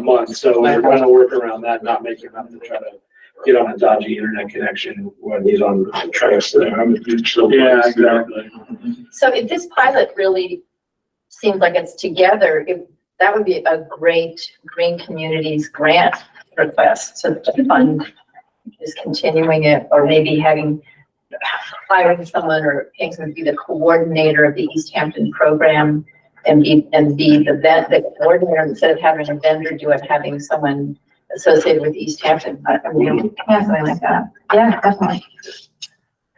month. So we're trying to work around that, not make him have to try to get on a dodgy internet connection when he's on the track. Yeah, exactly. So if this pilot really seems like it's together, that would be a great Green Communities grant request to fund just continuing it, or maybe hiring someone or paying someone to be the coordinator of the Easthampton program and be the coordinator instead of having a vendor do it, having someone associated with Easthampton. I mean, yeah, something like that. Yeah, definitely.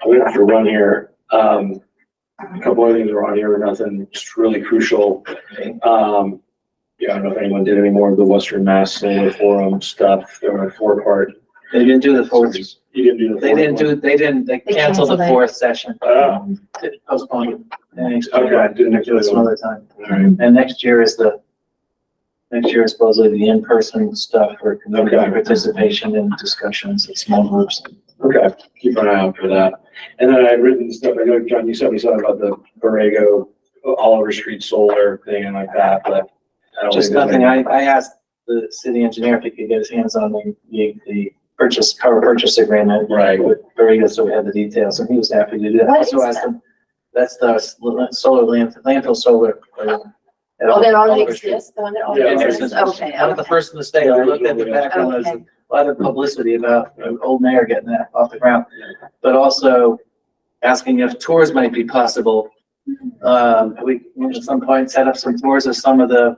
I'm gonna have to run here. A couple other things are on here, nothing just really crucial. Yeah, I don't know if anyone did any more of the Western Mass Solar Forum stuff. There were a 4-part. They didn't do the fourth. You didn't do the. They fourth canceled the canceled it. fourth session. one? Postponed it. Next Oh, year. okay, didn't Do it some other time. all right. And next year is supposedly the in-person stuff for community Okay. participation and discussions in small groups. Okay, keep an eye out for that. And then I had written stuff, I know, John, you said me something about the Borrego, Oliver Street solar thing and like that, but I don't Just think there's nothing. any- I asked the city engineer if he could get his hands on the power purchase agreement. Right. With Borrego, so we had the details, and he was happy to do that. What Also is asked him, that's the solar landfill solar. At Oh, that already Oliver Street. exists, the one that Yeah, already there's exists? I'm Okay, the okay. first in the state. I looked at the background, there's a lot of publicity about old mayor getting that off the ground. But also asking if tours might be possible. We at some point set up some tours of some of the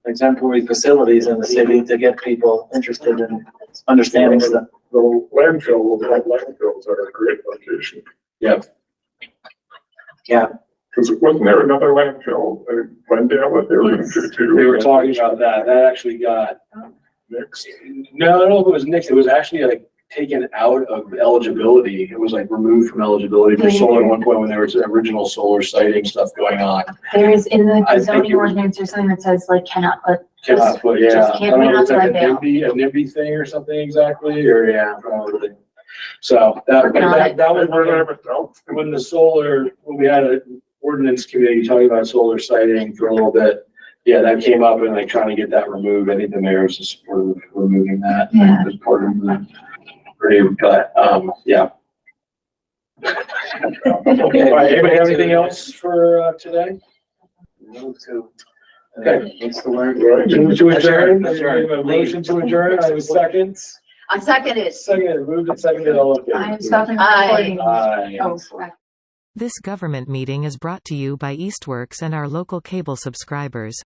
exemplary facilities in the city to get people interested in understanding stuff. The landfills are a great location. Yep. Yeah, Cause wasn't there another landfill in Glendale that they were gonna do too? They were talking about that. That actually got, Next. no, I don't know if it was nixed. It was actually like taken out of eligibility. It was like removed from eligibility for solar at one point when there was original solar siting stuff going on. There is in the I think zoning it was- ordinance or something that says like cannot put. Cannot put, yeah. Just I can't don't be know if it's like a Glendale. NIMBY thing or something exactly, or yeah, probably. So that Working on it. was Where they have it out. when we had an ordinance committee talking about solar siting for a little bit. Yeah, that came up and like trying to get that removed. I think the mayor was supportive of removing that Yeah. as part of the review, but, yeah. Okay, all right, anybody have anything else for, today? Okay. What's the word? Move to adjourn. Adjourn. We have a motion to adjourn. I have a second. I second it. Second, moved and seconded, all in favor. I am stopping the Aye. recording. Aye. Oh, right. This government meeting is brought to you by Eastworks and our local cable subscribers.